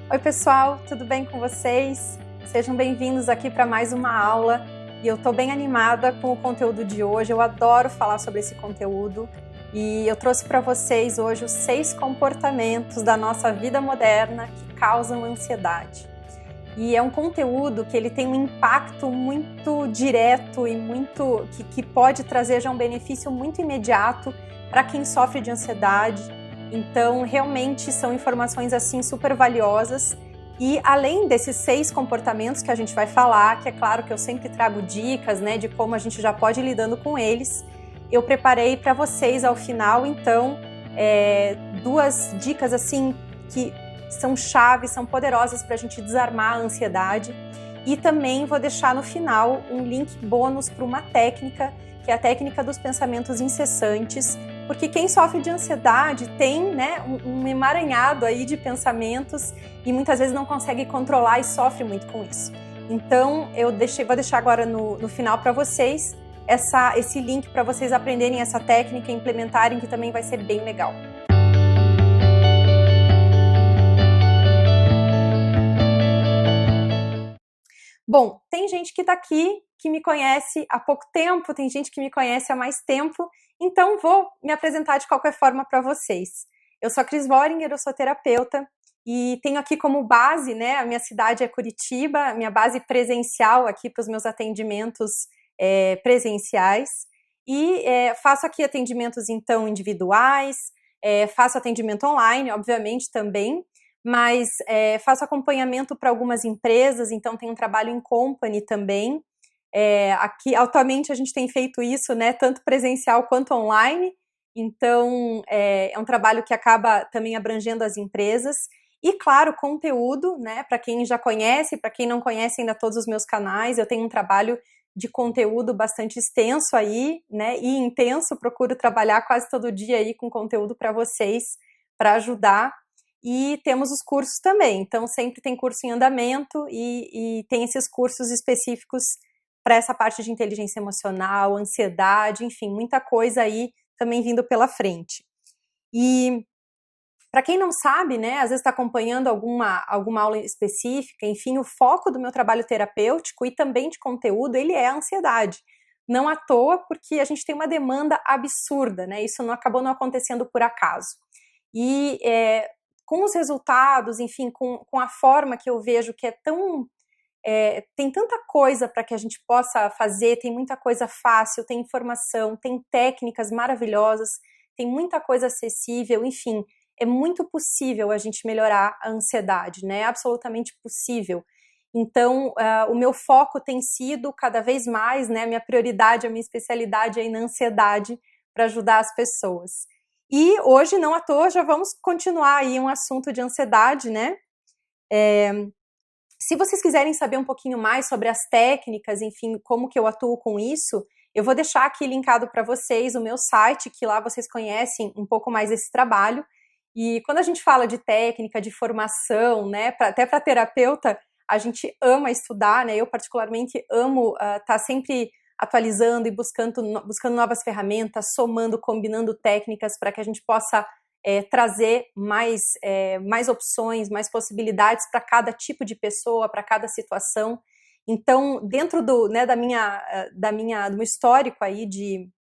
Oi pessoal, tudo bem com vocês? Sejam bem-vindos aqui para mais uma aula e eu estou bem animada com o conteúdo de hoje, eu adoro falar sobre esse conteúdo e eu trouxe para vocês hoje os 6 comportamentos da nossa vida moderna que causam ansiedade. E é um conteúdo que ele tem um impacto muito direto e que pode trazer já um benefício muito imediato para quem sofre de ansiedade. Então, realmente são informações assim super valiosas. E além desses 6 comportamentos que a gente vai falar, que é claro que eu sempre trago dicas, né, de como a gente já pode ir lidando com eles, eu preparei para vocês ao final, então, 2 dicas assim que são chaves, são poderosas para a gente desarmar a ansiedade. E também vou deixar no final um link bônus para uma técnica, que é a técnica dos pensamentos incessantes, porque quem sofre de ansiedade tem, né, um emaranhado aí de pensamentos e muitas vezes não consegue controlar e sofre muito com isso. Então, vou deixar agora no final para vocês esse link para vocês aprenderem essa técnica e implementarem, que também vai ser bem legal. Bom, tem gente que está aqui, que me conhece há pouco tempo, tem gente que me conhece há mais tempo, então vou me apresentar de qualquer forma para vocês. Eu sou a Cris Woringer, eu sou terapeuta e tenho aqui como base, né, a minha cidade é Curitiba, a minha base presencial aqui para os meus atendimentos presenciais e faço aqui atendimentos então individuais, faço atendimento online, obviamente também, mas faço acompanhamento para algumas empresas, então tem um trabalho em company também. Aqui, atualmente, a gente tem feito isso, né, tanto presencial quanto online, então é um trabalho que acaba também abrangendo as empresas. E, claro, conteúdo, né, para quem já conhece, para quem não conhece ainda todos os meus canais, eu tenho um trabalho de conteúdo bastante extenso aí, né, e intenso, procuro trabalhar quase todo dia aí com conteúdo para vocês, para ajudar. E temos os cursos também, então sempre tem curso em andamento e tem esses cursos específicos para essa parte de inteligência emocional, ansiedade, enfim, muita coisa aí também vindo pela frente. E para quem não sabe, né, às vezes está acompanhando alguma aula específica, enfim, o foco do meu trabalho terapêutico e também de conteúdo, ele é a ansiedade. Não à toa, porque a gente tem uma demanda absurda, né, isso acabou não acontecendo por acaso. E com os resultados, enfim, com a forma que eu vejo que tem tanta coisa para que a gente possa fazer, tem muita coisa fácil, tem informação, tem técnicas maravilhosas, tem muita coisa acessível, enfim, é muito possível a gente melhorar a ansiedade, né? É absolutamente possível. Então, o meu foco tem sido cada vez mais, né? A minha prioridade, a minha especialidade aí na ansiedade para ajudar as pessoas. E hoje, não à toa, já vamos continuar aí um assunto de ansiedade, né? Se vocês quiserem saber um pouquinho mais sobre as técnicas, enfim, como que eu atuo com isso, eu vou deixar aqui linkado para vocês o meu site, que lá vocês conhecem um pouco mais desse trabalho. E quando a gente fala de técnica, de formação, né, até para terapeuta, a gente ama estudar, né? Eu particularmente amo estar sempre atualizando e buscando novas ferramentas, somando, combinando técnicas para que a gente possa trazer mais opções, mais possibilidades para cada tipo de pessoa, para cada situação. Então, dentro do meu histórico aí de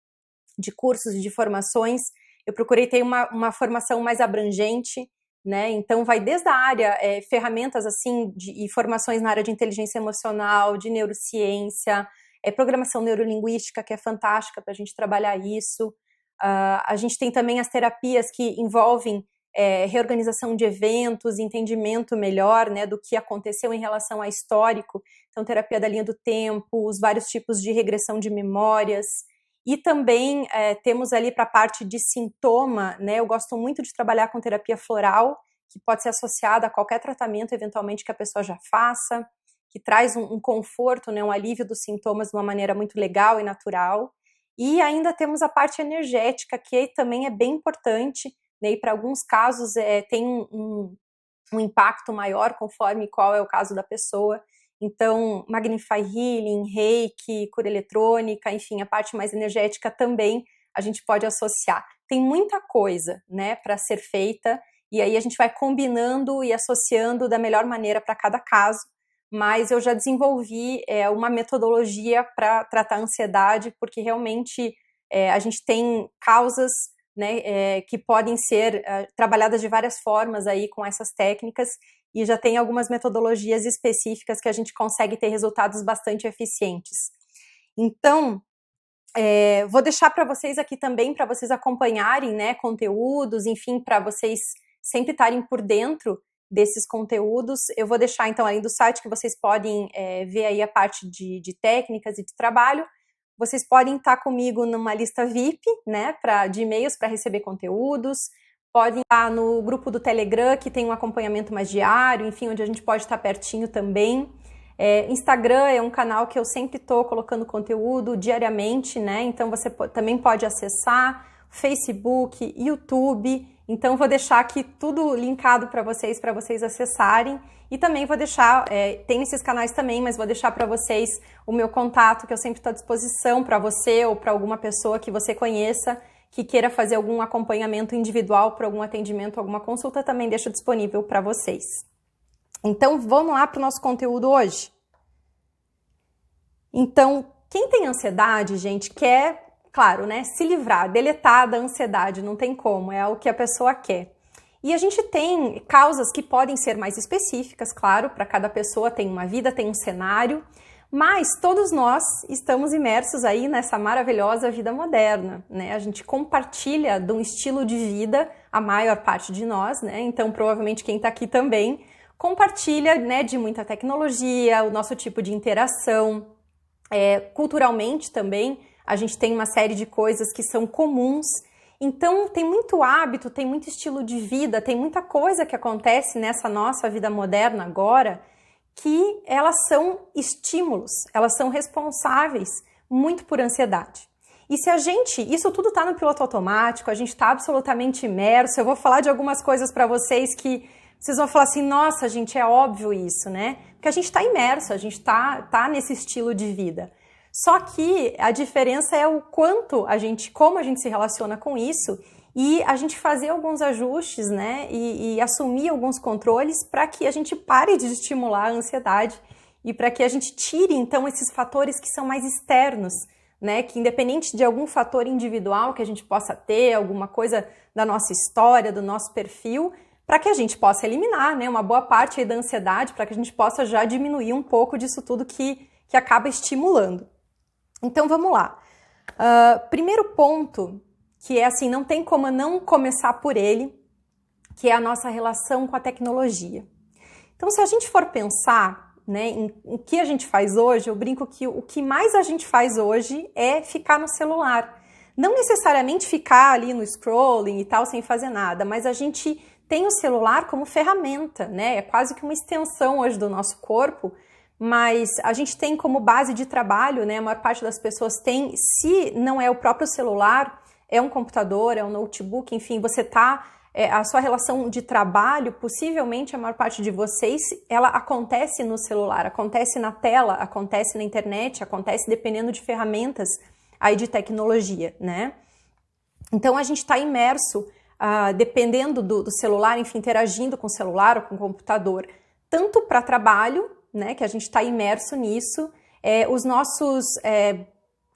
cursos e de formações, eu procurei ter uma formação mais abrangente, né? Então, vai desde a área, ferramentas assim, e formações na área de inteligência emocional, de neurociência, programação neurolinguística, que é fantástica para a gente trabalhar isso. A gente tem também as terapias que envolvem reorganização de eventos, entendimento melhor, né, do que aconteceu em relação a histórico. Então, terapia da linha do tempo, os vários tipos de regressão de memórias. E também temos ali para a parte de sintoma, né, eu gosto muito de trabalhar com terapia floral, que pode ser associada a qualquer tratamento, eventualmente, que a pessoa já faça, que traz um conforto, né, um alívio dos sintomas de uma maneira muito legal e natural. E ainda temos a parte energética, que também é bem importante, né, e para alguns casos tem um impacto maior conforme qual é o caso da pessoa. Então, Magnify Healing, Reiki, cura eletrônica, enfim, a parte mais energética também a gente pode associar. Tem muita coisa, né, para ser feita e aí a gente vai combinando e associando da melhor maneira para cada caso, mas eu já desenvolvi uma metodologia para tratar a ansiedade, porque realmente a gente tem causas, né, que podem ser trabalhadas de várias formas aí com essas técnicas, e já tem algumas metodologias específicas que a gente consegue ter resultados bastante eficientes. Então, vou deixar para vocês aqui também, para vocês acompanharem, né, conteúdos, enfim, para vocês sempre estarem por dentro desses conteúdos. Eu vou deixar, então, além do site, que vocês podem ver aí a parte de técnicas e de trabalho. Vocês podem estar comigo numa lista VIP, né, de e-mails para receber conteúdos. Podem estar no grupo do Telegram, que tem um acompanhamento mais diário, enfim, onde a gente pode estar pertinho também. Instagram é um canal que eu sempre estou colocando conteúdo diariamente, né? Então você também pode acessar. Facebook, YouTube. Então vou deixar aqui tudo linkado para vocês acessarem. E também vou deixar, tem esses canais também, mas vou deixar para vocês o meu contato, que eu sempre estou à disposição para você ou para alguma pessoa que você conheça, que queira fazer algum acompanhamento individual para algum atendimento, alguma consulta, também deixo disponível para vocês. Então, vamos lá para o nosso conteúdo hoje. Então, quem tem ansiedade, gente, quer, claro, né, se livrar, deletar da ansiedade, não tem como, é o que a pessoa quer. E a gente tem causas que podem ser mais específicas, claro, para cada pessoa tem uma vida, tem um cenário, mas todos nós estamos imersos aí nessa maravilhosa vida moderna, né? A gente compartilha de um estilo de vida, a maior parte de nós, né? Então, provavelmente quem está aqui também compartilha, né, de muita tecnologia, o nosso tipo de interação. Culturalmente também, a gente tem uma série de coisas que são comuns. Então, tem muito hábito, tem muito estilo de vida, tem muita coisa que acontece nessa nossa vida moderna agora, que elas são estímulos, elas são responsáveis muito por ansiedade. E se isso tudo está no piloto automático, a gente está absolutamente imerso. Eu vou falar de algumas coisas para vocês que vocês vão falar assim, nossa, gente, é óbvio isso, né? Porque a gente está imerso, a gente tá nesse estilo de vida. Só que a diferença é o quanto como a gente se relaciona com isso, e a gente fazer alguns ajustes, né, e assumir alguns controles para que a gente pare de estimular a ansiedade e para que a gente tire, então, esses fatores que são mais externos, né, que independente de algum fator individual que a gente possa ter, alguma coisa da nossa história, do nosso perfil, para que a gente possa eliminar, né, uma boa parte aí da ansiedade, para que a gente possa já diminuir um pouco disso tudo que acaba estimulando. Então, vamos lá. Primeiro ponto, que é assim, não tem como não começar por ele, que é a nossa relação com a tecnologia. Então, se a gente for pensar, né, em o que a gente faz hoje, eu brinco que o que mais a gente faz hoje é ficar no celular. Não necessariamente ficar ali no scrolling e tal, sem fazer nada, mas a gente tem o celular como ferramenta, né? É quase que uma extensão hoje do nosso corpo, mas a gente tem como base de trabalho, né? A maior parte das pessoas tem, se não é o próprio celular, é um computador, é um notebook, enfim, a sua relação de trabalho, possivelmente a maior parte de vocês, ela acontece no celular, acontece na tela, acontece na internet, acontece dependendo de ferramentas aí de tecnologia, né? Então a gente está imerso, dependendo do celular, enfim, interagindo com o celular ou com o computador, tanto para trabalho, né, que a gente está imerso nisso, os nossos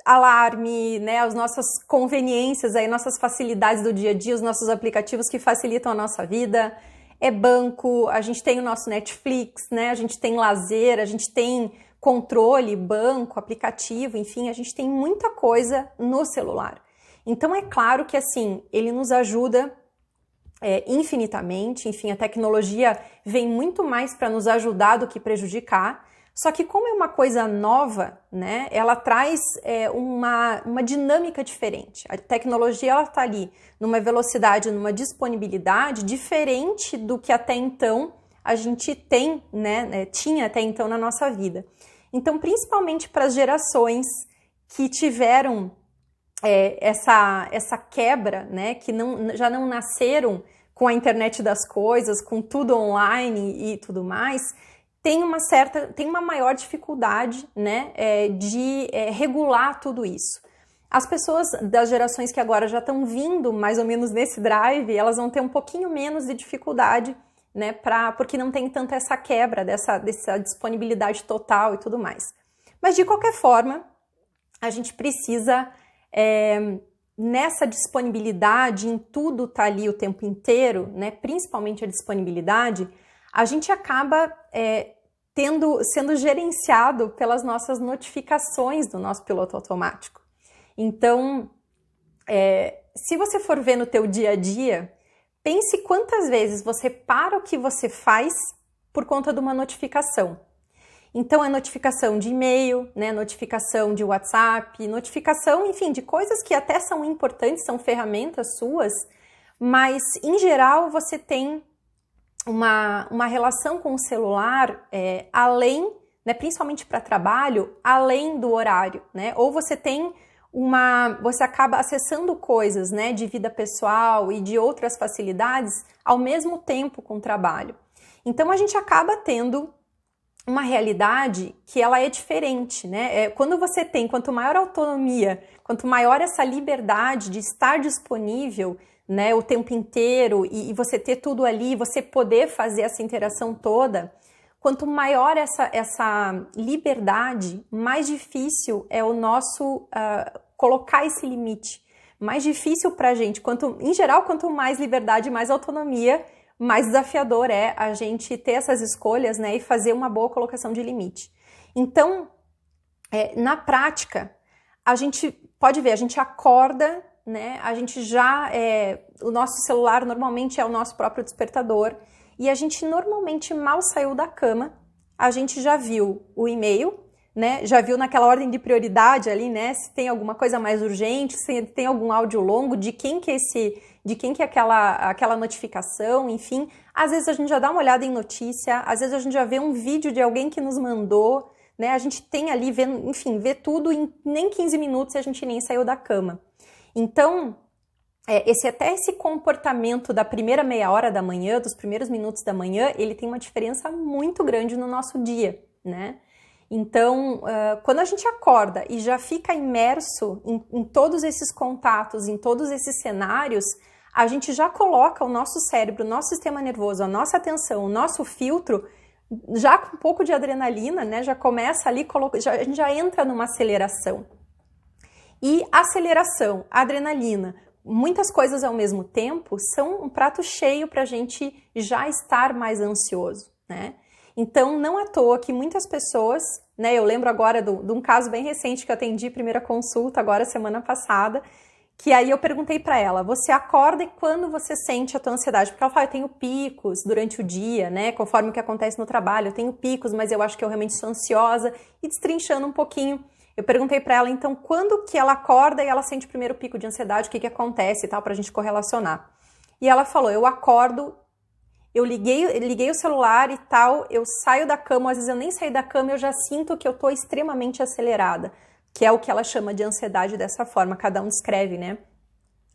alarme, né, as nossas conveniências, aí, nossas facilidades do dia a dia, os nossos aplicativos que facilitam a nossa vida, banco, a gente tem o nosso Netflix, né, a gente tem lazer, a gente tem controle, banco, aplicativo, enfim, a gente tem muita coisa no celular. Então é claro que assim, ele nos ajuda infinitamente, enfim, a tecnologia vem muito mais para nos ajudar do que prejudicar, só que como é uma coisa nova, né, ela traz uma dinâmica diferente. A tecnologia, ela está ali numa velocidade, numa disponibilidade diferente do que até então a gente tem, né, tinha até então na nossa vida. Então, principalmente para as gerações que tiveram essa quebra, né, que já não nasceram com a internet das coisas, com tudo online e tudo mais, tem uma maior dificuldade, né, de regular tudo isso. As pessoas das gerações que agora já estão vindo mais ou menos nesse drive, elas vão ter um pouquinho menos de dificuldade, né, porque não tem tanta essa quebra dessa disponibilidade total e tudo mais. Mas de qualquer forma, a gente precisa, nessa disponibilidade, em tudo tá ali o tempo inteiro, né, principalmente a disponibilidade, a gente acaba sendo gerenciado pelas nossas notificações do nosso piloto automático. Então, se você for ver no teu dia a dia, pense quantas vezes você para o que você faz por conta de uma notificação. Então, é notificação de e-mail, né, notificação de WhatsApp, notificação, enfim, de coisas que até são importantes, são ferramentas suas, mas, em geral, você tem uma relação com o celular além, né, principalmente para trabalho, além do horário, né? Ou você tem você acaba acessando coisas, né, de vida pessoal e de outras facilidades ao mesmo tempo com o trabalho. Então a gente acaba tendo uma realidade que ela é diferente, né? Quanto maior a autonomia, quanto maior essa liberdade de estar disponível, né, o tempo inteiro e você ter tudo ali, você poder fazer essa interação toda, quanto maior essa liberdade, mais difícil é o nosso colocar esse limite. Mais difícil pra gente, em geral, quanto mais liberdade, mais autonomia, mais desafiador é a gente ter essas escolhas, né, e fazer uma boa colocação de limite. Então, na prática, a gente pode ver, a gente acorda, né, a gente o nosso celular normalmente é o nosso próprio despertador, e a gente normalmente mal saiu da cama, a gente já viu o e-mail, né? Já viu naquela ordem de prioridade ali, né? Se tem alguma coisa mais urgente, se tem algum áudio longo, de quem que é aquela notificação, enfim. Às vezes a gente já dá uma olhada em notícia, às vezes a gente já vê um vídeo de alguém que nos mandou, né? A gente tem ali, vê tudo em nem 15 minutos e a gente nem saiu da cama. Então, esse comportamento da primeira meia hora da manhã, dos primeiros minutos da manhã, ele tem uma diferença muito grande no nosso dia, né? Então, quando a gente acorda e já fica imerso em todos esses contatos, em todos esses cenários, a gente já coloca o nosso cérebro, o nosso sistema nervoso, a nossa atenção, o nosso filtro, já com um pouco de adrenalina, né? Já começa ali, a gente já entra numa aceleração. E aceleração, adrenalina, muitas coisas ao mesmo tempo são um prato cheio para a gente já estar mais ansioso, né? Então, não à toa que muitas pessoas, né? Eu lembro agora de um caso bem recente que eu atendi primeira consulta, agora semana passada, que aí eu perguntei para ela, você acorda e quando você sente a tua ansiedade? Porque ela fala, eu tenho picos durante o dia, né? Conforme o que acontece no trabalho, eu tenho picos, mas eu acho que eu realmente sou ansiosa. E destrinchando um pouquinho, eu perguntei para ela, então, quando que ela acorda e ela sente o primeiro pico de ansiedade, o que acontece e tal, pra gente correlacionar. E ela falou, eu acordo, eu liguei o celular e tal, eu saio da cama, às vezes eu nem saio da cama, eu já sinto que eu tô extremamente acelerada, que é o que ela chama de ansiedade dessa forma, cada um descreve, né,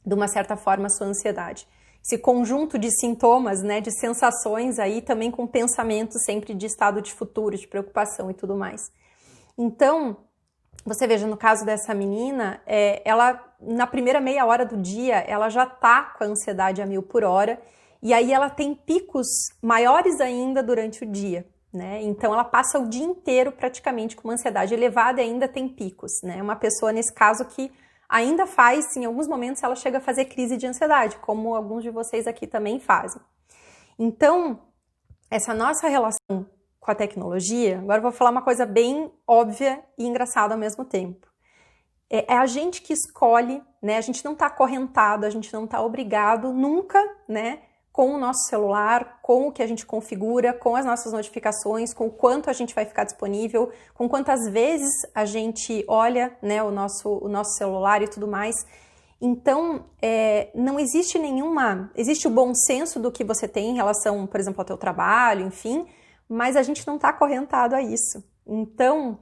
de uma certa forma a sua ansiedade. Esse conjunto de sintomas, né, de sensações aí, também com pensamento sempre de estado de futuro, de preocupação e tudo mais. Então, você veja, no caso dessa menina, ela, na primeira meia hora do dia, ela já tá com a ansiedade a 1000 por hora, e aí ela tem picos maiores ainda durante o dia, né? Então ela passa o dia inteiro praticamente com uma ansiedade elevada e ainda tem picos, né? Uma pessoa, nesse caso, que ainda faz, em alguns momentos, ela chega a fazer crise de ansiedade, como alguns de vocês aqui também fazem. Então, essa nossa relação com a tecnologia, agora eu vou falar uma coisa bem óbvia e engraçada ao mesmo tempo. É a gente que escolhe, né? A gente não está acorrentado, a gente não está obrigado nunca, né? Com o nosso celular, com o que a gente configura, com as nossas notificações, com o quanto a gente vai ficar disponível, com quantas vezes a gente olha, né, o nosso celular e tudo mais. Então, não existe existe o bom senso do que você tem em relação, por exemplo, ao teu trabalho, enfim, mas a gente não está acorrentado a isso. Então,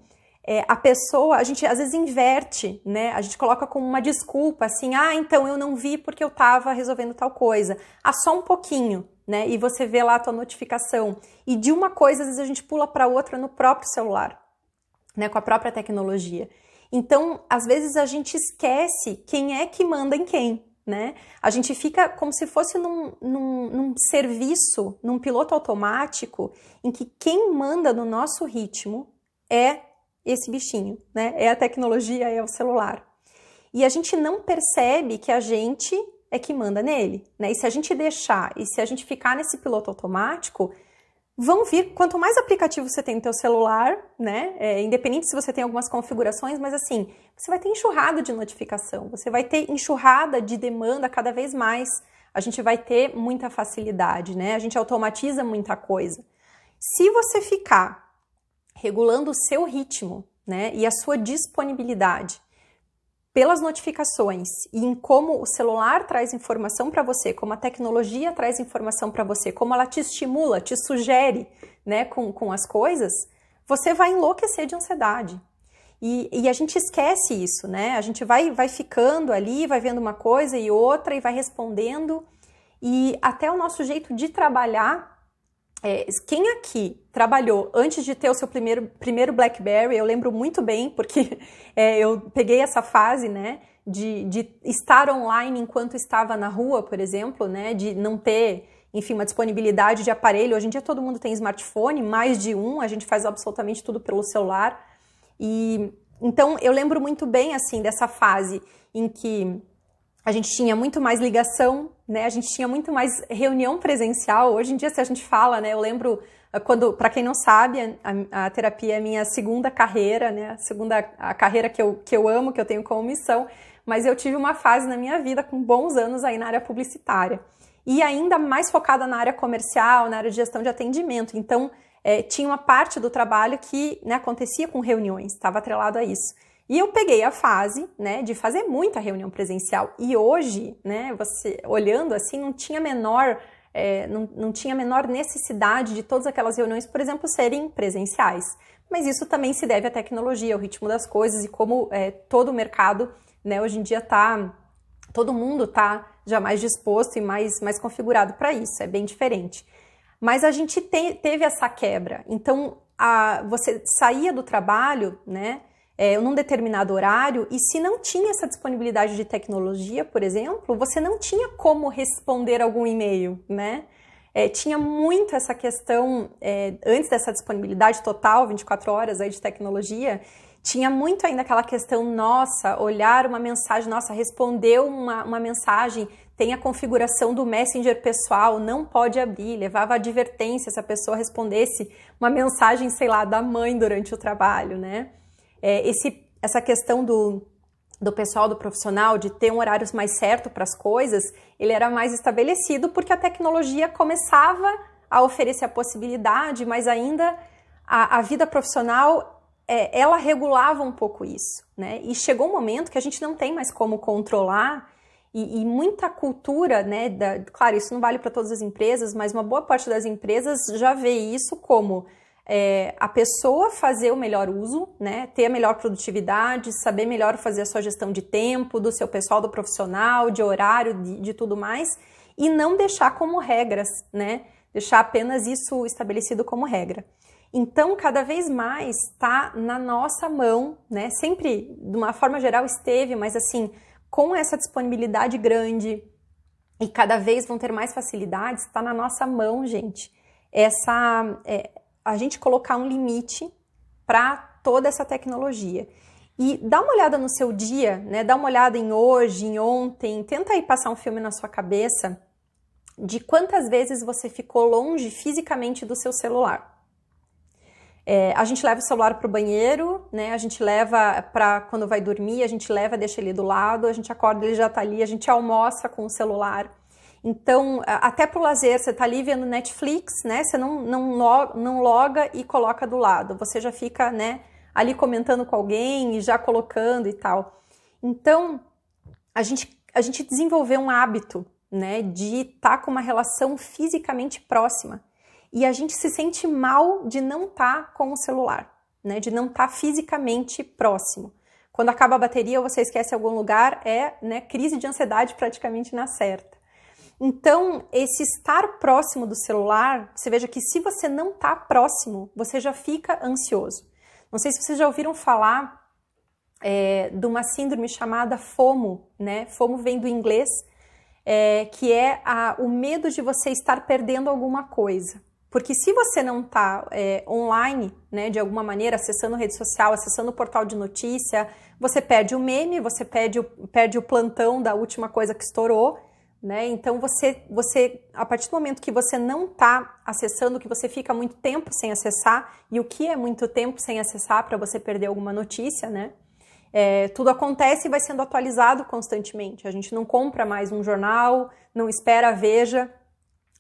a gente às vezes inverte, né? A gente coloca como uma desculpa, assim, então eu não vi porque eu estava resolvendo tal coisa. Só um pouquinho, né? E você vê lá a tua notificação. E de uma coisa, às vezes a gente pula para outra no próprio celular, né? Com a própria tecnologia. Então, às vezes a gente esquece quem é que manda em quem, né? A gente fica como se fosse num serviço, num piloto automático, em que quem manda no nosso ritmo é esse bichinho, né? É a tecnologia, é o celular. E a gente não percebe que a gente é que manda nele, né? E se a gente deixar, e se a gente ficar nesse piloto automático, vão vir, quanto mais aplicativo você tem no teu celular, né? Independente se você tem algumas configurações, mas assim, você vai ter enxurrada de notificação, você vai ter enxurrada de demanda cada vez mais, a gente vai ter muita facilidade, né? A gente automatiza muita coisa. Se você ficar regulando o seu ritmo, né, e a sua disponibilidade pelas notificações e em como o celular traz informação para você, como a tecnologia traz informação para você, como ela te estimula, te sugere, né, com as coisas, você vai enlouquecer de ansiedade. E a gente esquece isso, né? A gente vai ficando ali, vai vendo uma coisa e outra e vai respondendo. E até o nosso jeito de trabalhar, quem aqui trabalhou antes de ter o seu primeiro BlackBerry, eu lembro muito bem, porque eu peguei essa fase, né, de estar online enquanto estava na rua, por exemplo, né, de não ter, enfim, uma disponibilidade de aparelho. Hoje em dia todo mundo tem smartphone, mais de um, a gente faz absolutamente tudo pelo celular. E então eu lembro muito bem, assim, dessa fase em que a gente tinha muito mais ligação, né? A gente tinha muito mais reunião presencial. Hoje em dia, se a gente fala, né? Eu lembro quando, para quem não sabe, a terapia é a minha segunda carreira, né? A carreira que eu amo, que eu tenho como missão. Mas eu tive uma fase na minha vida com bons anos aí na área publicitária. E ainda mais focada na área comercial, na área de gestão de atendimento. Então, tinha uma parte do trabalho que, né, acontecia com reuniões, estava atrelado a isso. E eu peguei a fase, né, de fazer muita reunião presencial. E hoje, né, você olhando assim, não tinha a menor necessidade de todas aquelas reuniões, por exemplo, serem presenciais. Mas isso também se deve à tecnologia, ao ritmo das coisas e como todo o mercado, né, hoje em dia todo mundo está já mais disposto e mais configurado para isso, é bem diferente. Mas a gente teve essa quebra. Então, você saía do trabalho, né, num determinado horário, e se não tinha essa disponibilidade de tecnologia, por exemplo, você não tinha como responder algum e-mail, né? Tinha muito essa questão, antes dessa disponibilidade total, 24 horas aí de tecnologia, tinha muito ainda aquela questão, nossa, olhar uma mensagem, nossa, respondeu uma mensagem, tem a configuração do Messenger pessoal, não pode abrir, levava advertência se a pessoa respondesse uma mensagem, sei lá, da mãe durante o trabalho, né? Essa questão do pessoal, do profissional, de ter um horário mais certo para as coisas, ele era mais estabelecido porque a tecnologia começava a oferecer a possibilidade, mas ainda a vida profissional, ela regulava um pouco isso, né? E chegou um momento que a gente não tem mais como controlar e muita cultura, né? Claro, isso não vale para todas as empresas, mas uma boa parte das empresas já vê isso como a pessoa fazer o melhor uso, né, ter a melhor produtividade, saber melhor fazer a sua gestão de tempo, do seu pessoal, do profissional, de horário, de tudo mais, e não deixar como regras, né, deixar apenas isso estabelecido como regra. Então, cada vez mais está na nossa mão, né, sempre, de uma forma geral, esteve, mas assim, com essa disponibilidade grande e cada vez vão ter mais facilidades, está na nossa mão, gente, a gente colocar um limite para toda essa tecnologia. E dá uma olhada no seu dia, né? Dá uma olhada em hoje, em ontem, tenta aí passar um filme na sua cabeça de quantas vezes você ficou longe fisicamente do seu celular. A gente leva o celular para o banheiro, né? A gente leva para quando vai dormir, a gente leva, deixa ele do lado, a gente acorda, ele já está ali, a gente almoça com o celular. Então, até pro lazer, você tá ali vendo Netflix, né? Você não loga e coloca do lado. Você já fica, né, ali comentando com alguém e já colocando e tal. Então, a gente desenvolveu um hábito, né, de estar com uma relação fisicamente próxima. E a gente se sente mal de não estar com o celular, né? De não estar fisicamente próximo. Quando acaba a bateria ou você esquece algum lugar, né, crise de ansiedade praticamente na certa. Então, esse estar próximo do celular, você veja que se você não está próximo, você já fica ansioso. Não sei se vocês já ouviram falar de uma síndrome chamada FOMO, né? FOMO vem do inglês, que é o medo de você estar perdendo alguma coisa. Porque se você não está online, né, de alguma maneira, acessando rede social, acessando o portal de notícia, você perde o meme, você perde o plantão da última coisa que estourou, né? Então você, a partir do momento que você não está acessando, que você fica muito tempo sem acessar, e o que é muito tempo sem acessar para você perder alguma notícia, né? Tudo acontece e vai sendo atualizado constantemente. A gente não compra mais um jornal, não espera a Veja,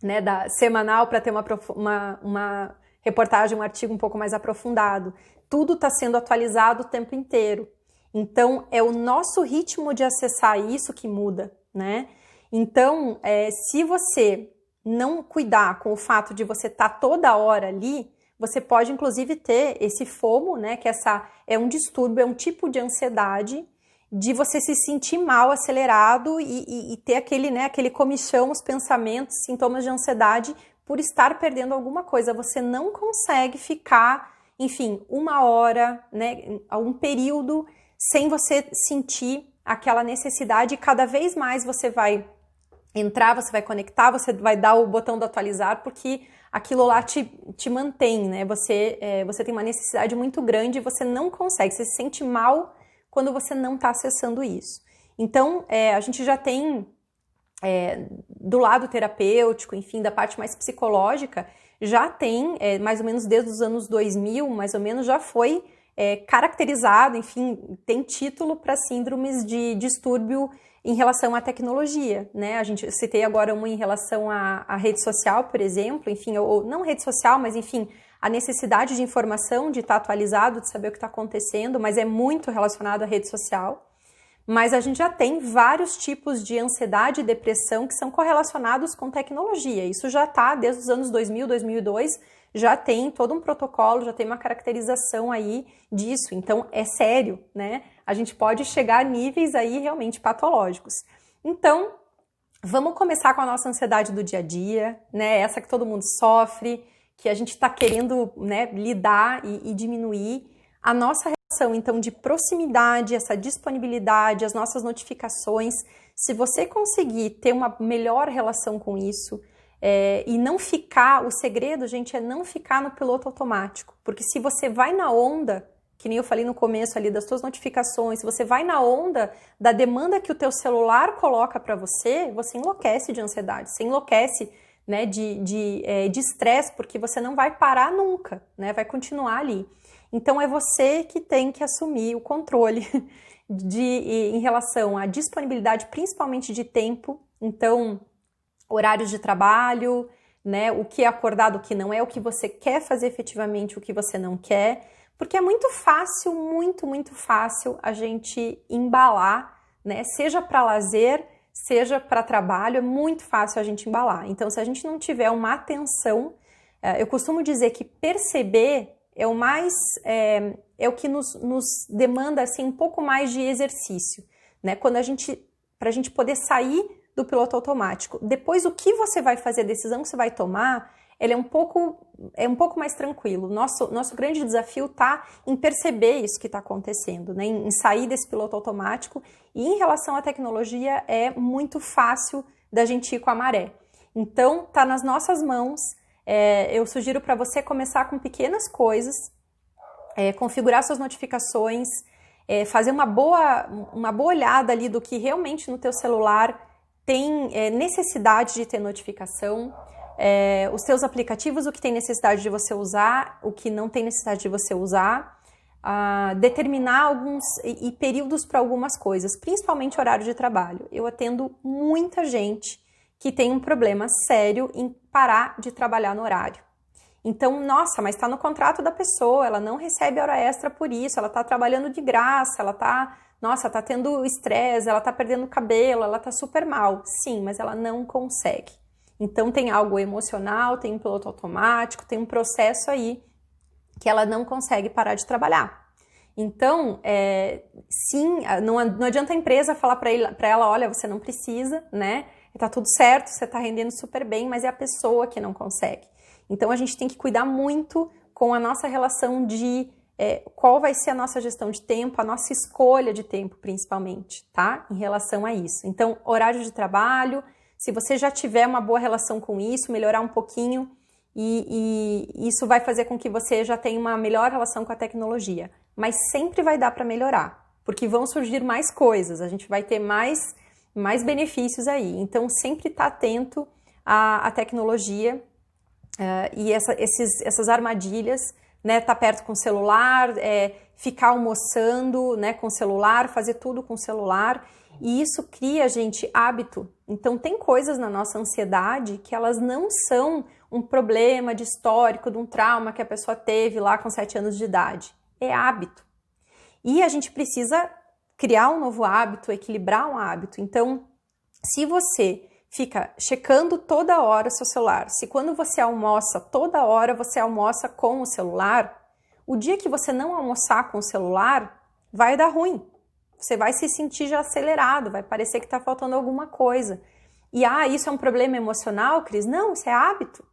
né, semanal para ter uma reportagem, um artigo um pouco mais aprofundado. Tudo está sendo atualizado o tempo inteiro. Então, é o nosso ritmo de acessar isso que muda, né? Então, se você não cuidar com o fato de você estar toda hora ali, você pode, inclusive, ter esse FOMO, né, que é um distúrbio, é um tipo de ansiedade de você se sentir mal, acelerado e ter aquele comichão, os pensamentos, sintomas de ansiedade por estar perdendo alguma coisa. Você não consegue ficar, enfim, 1 hora, né, um período sem você sentir aquela necessidade, e cada vez mais você vai entrar, você vai conectar, você vai dar o botão do atualizar, porque aquilo lá te mantém, né? Você tem uma necessidade muito grande e você não consegue, você se sente mal quando você não está acessando isso. Então, a gente já tem, do lado terapêutico, enfim, da parte mais psicológica, já tem, mais ou menos desde os anos 2000, mais ou menos, já foi caracterizado, enfim, tem título para síndromes de distúrbio em relação à tecnologia, né? Eu citei agora uma em relação à rede social, por exemplo, enfim, ou não rede social, mas enfim, a necessidade de informação, de estar atualizado, de saber o que está acontecendo, mas é muito relacionado à rede social. Mas a gente já tem vários tipos de ansiedade e depressão que são correlacionados com tecnologia. Isso já está desde os anos 2000, 2002, já tem todo um protocolo, já tem uma caracterização aí disso. Então, é sério, né? A gente pode chegar a níveis aí realmente patológicos. Então, vamos começar com a nossa ansiedade do dia a dia, né? Essa que todo mundo sofre, que a gente está querendo, né, lidar e diminuir. A nossa relação, então, de proximidade, essa disponibilidade, as nossas notificações, se você conseguir ter uma melhor relação com isso, e não ficar, o segredo, gente, é não ficar no piloto automático, porque se você vai na onda, que nem eu falei no começo ali das suas notificações, se você vai na onda da demanda que o teu celular coloca para você, você enlouquece de ansiedade, você enlouquece, né, de estresse, porque você não vai parar nunca, né, vai continuar ali. Então é você que tem que assumir o controle em relação à disponibilidade, principalmente de tempo. Então, horários de trabalho, né, o que é acordado, o que não é, o que você quer fazer efetivamente, o que você não quer, porque é muito fácil, muito fácil a gente embalar, né, seja para lazer, seja para trabalho, é muito fácil a gente embalar. Então, se a gente não tiver uma atenção, eu costumo dizer que perceber é o mais, é o que nos demanda, assim, um pouco mais de exercício, né, pra gente poder sair do piloto automático. Depois, o que você vai fazer, a decisão que você vai tomar, ele é um pouco mais tranquilo. Nosso grande desafio está em perceber isso que está acontecendo, né? Em sair desse piloto automático. E em relação à tecnologia, é muito fácil da gente ir com a maré. Então, está nas nossas mãos. Eu sugiro para você começar com pequenas coisas, configurar suas notificações, fazer uma boa olhada ali do que realmente no teu celular tem necessidade de ter notificação, os seus aplicativos, o que tem necessidade de você usar, o que não tem necessidade de você usar, determinar alguns períodos para algumas coisas, principalmente horário de trabalho. Eu atendo muita gente que tem um problema sério em parar de trabalhar no horário. Então, nossa, mas está no contrato da pessoa, ela não recebe hora extra por isso, ela está trabalhando de graça, ela está... Nossa, tá tendo estresse, ela tá perdendo cabelo, ela tá super mal. Sim, mas ela não consegue. Então tem algo emocional, tem um piloto automático, tem um processo aí que ela não consegue parar de trabalhar. Então, sim, não adianta a empresa falar para ela, olha, você não precisa, né? Tá tudo certo, você tá rendendo super bem, mas é a pessoa que não consegue. Então a gente tem que cuidar muito com a nossa relação de qual vai ser a nossa gestão de tempo, a nossa escolha de tempo, principalmente, tá? Em relação a isso. Então, horário de trabalho, se você já tiver uma boa relação com isso, melhorar um pouquinho, e isso vai fazer com que você já tenha uma melhor relação com a tecnologia. Mas sempre vai dar para melhorar, porque vão surgir mais coisas, a gente vai ter mais benefícios aí. Então, sempre estar atento à tecnologia e essas armadilhas, né? Tá perto com o celular, ficar almoçando, né, com o celular, fazer tudo com o celular. E isso cria, gente, hábito. Então, tem coisas na nossa ansiedade que elas não são um problema de histórico, de um trauma que a pessoa teve lá com 7 anos de idade. É hábito. E a gente precisa criar um novo hábito, equilibrar um hábito. Então, se você fica checando toda hora o seu celular, se quando você almoça, toda hora você almoça com o celular, o dia que você não almoçar com o celular, vai dar ruim. Você vai se sentir já acelerado, vai parecer que está faltando alguma coisa. E, isso é um problema emocional, Cris? Não, isso é hábito.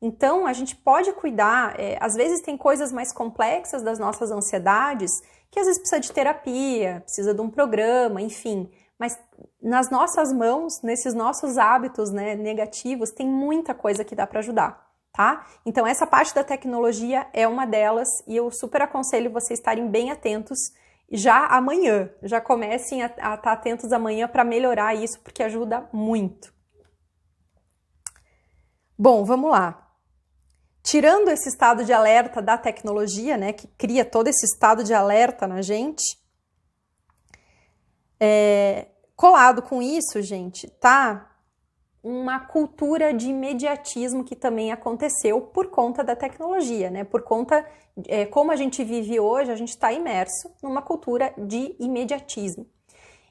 Então, a gente pode cuidar, às vezes tem coisas mais complexas das nossas ansiedades, que às vezes precisa de terapia, precisa de um programa, enfim. Mas nas nossas mãos, nesses nossos hábitos, né, negativos, tem muita coisa que dá para ajudar, tá? Então, essa parte da tecnologia é uma delas e eu super aconselho vocês estarem bem atentos já amanhã. Já comecem a estar atentos amanhã para melhorar isso, porque ajuda muito. Bom, vamos lá. Tirando esse estado de alerta da tecnologia, né, que cria todo esse estado de alerta na gente, colado com isso, gente, tá uma cultura de imediatismo que também aconteceu por conta da tecnologia, né, por conta, como a gente vive hoje, a gente está imerso numa cultura de imediatismo.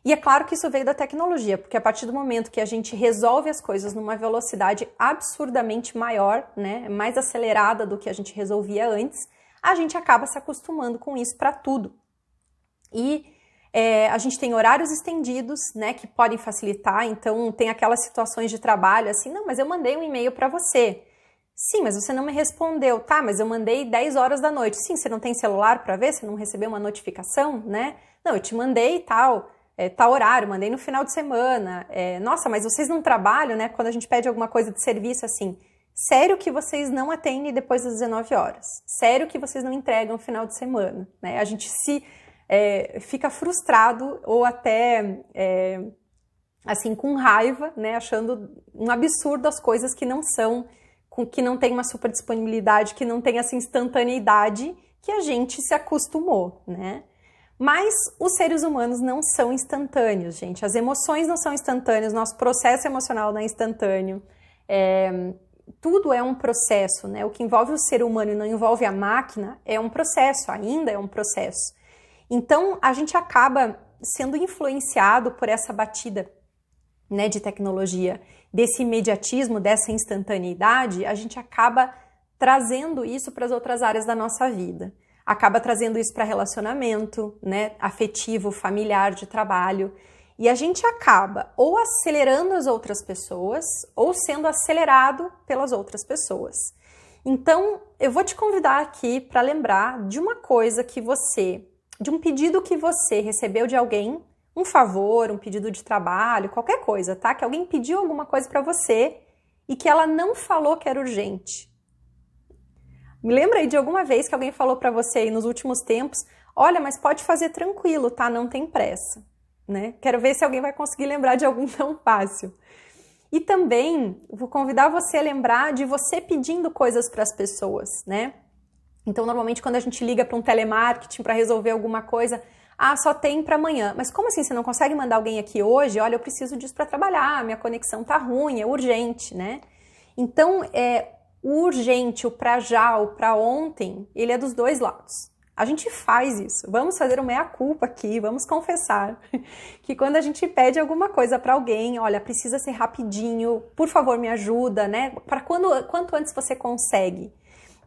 E é claro que isso veio da tecnologia, porque a partir do momento que a gente resolve as coisas numa velocidade absurdamente maior, né, mais acelerada do que a gente resolvia antes, a gente acaba se acostumando com isso para tudo. E a gente tem horários estendidos, né, que podem facilitar, então tem aquelas situações de trabalho assim, não, mas eu mandei um e-mail para você. Sim, mas você não me respondeu. Tá, mas eu mandei 10 horas da noite. Sim, você não tem celular para ver? Você não recebeu uma notificação, né? Não, eu te mandei tal horário, mandei no final de semana. Nossa, mas vocês não trabalham, né? Quando a gente pede alguma coisa de serviço assim, sério que vocês não atendem depois das 19 horas? Sério que vocês não entregam no final de semana? Né? A gente fica frustrado ou até assim com raiva, né? Achando um absurdo as coisas que não são, que não tem uma super disponibilidade, que não tem essa instantaneidade que a gente se acostumou, né? Mas os seres humanos não são instantâneos, gente. As emoções não são instantâneas, nosso processo emocional não é instantâneo. Tudo é um processo, né? O que envolve o ser humano e não envolve a máquina é um processo, ainda é um processo. Então, a gente acaba sendo influenciado por essa batida, né, de tecnologia, desse imediatismo, dessa instantaneidade, a gente acaba trazendo isso para as outras áreas da nossa vida. Acaba trazendo isso para relacionamento, né, afetivo, familiar, de trabalho. E a gente acaba ou acelerando as outras pessoas ou sendo acelerado pelas outras pessoas. Então, eu vou te convidar aqui para lembrar de uma coisa de um pedido que você recebeu de alguém, um favor, um pedido de trabalho, qualquer coisa, tá? Que alguém pediu alguma coisa para você e que ela não falou que era urgente. Me lembra aí de alguma vez que alguém falou para você aí nos últimos tempos, olha, mas pode fazer tranquilo, tá? Não tem pressa, né? Quero ver se alguém vai conseguir lembrar de algum tão fácil. E também vou convidar você a lembrar de você pedindo coisas para as pessoas, né? Então, normalmente, quando a gente liga para um telemarketing para resolver alguma coisa, só tem para amanhã. Mas como assim, você não consegue mandar alguém aqui hoje? Olha, eu preciso disso para trabalhar, minha conexão tá ruim, é urgente, né? Então, o urgente, o para já, o para ontem, ele é dos dois lados. A gente faz isso. Vamos fazer uma meia-culpa aqui, vamos confessar que quando a gente pede alguma coisa para alguém, olha, precisa ser rapidinho, por favor, me ajuda, né? Para quanto antes você consegue?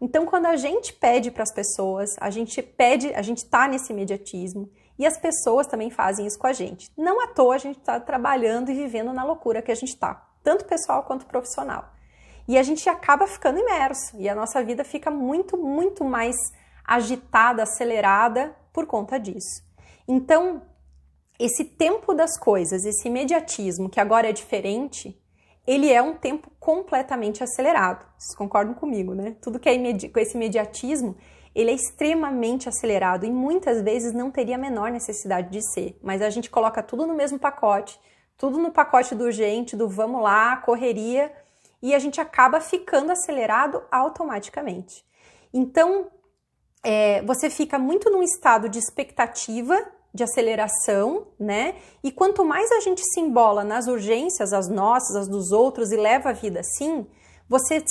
Então, quando a gente pede para as pessoas, a gente tá nesse imediatismo e as pessoas também fazem isso com a gente. Não à toa a gente está trabalhando e vivendo na loucura que a gente está, tanto pessoal quanto profissional. E a gente acaba ficando imerso e a nossa vida fica muito, muito mais agitada, acelerada por conta disso. Então, esse tempo das coisas, esse imediatismo que agora é diferente, ele é um tempo completamente acelerado. Vocês concordam comigo, né? Tudo que é com esse imediatismo, ele é extremamente acelerado e muitas vezes não teria a menor necessidade de ser. Mas a gente coloca tudo no mesmo pacote, tudo no pacote do urgente, do vamos lá, correria, e a gente acaba ficando acelerado automaticamente. Então, você fica muito num estado de expectativa, de aceleração, né? E quanto mais a gente se embola nas urgências, as nossas, as dos outros, e leva a vida assim, você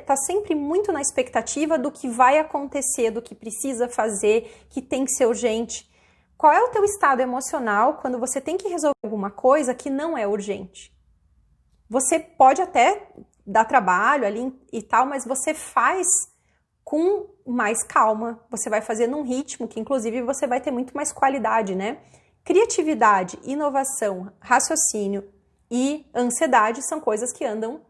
tá sempre muito na expectativa do que vai acontecer, do que precisa fazer, que tem que ser urgente. Qual é o teu estado emocional quando você tem que resolver alguma coisa que não é urgente? Você pode até dar trabalho ali e tal, mas você faz com mais calma, você vai fazer num ritmo que inclusive você vai ter muito mais qualidade, né? Criatividade, inovação, raciocínio e ansiedade são coisas que andam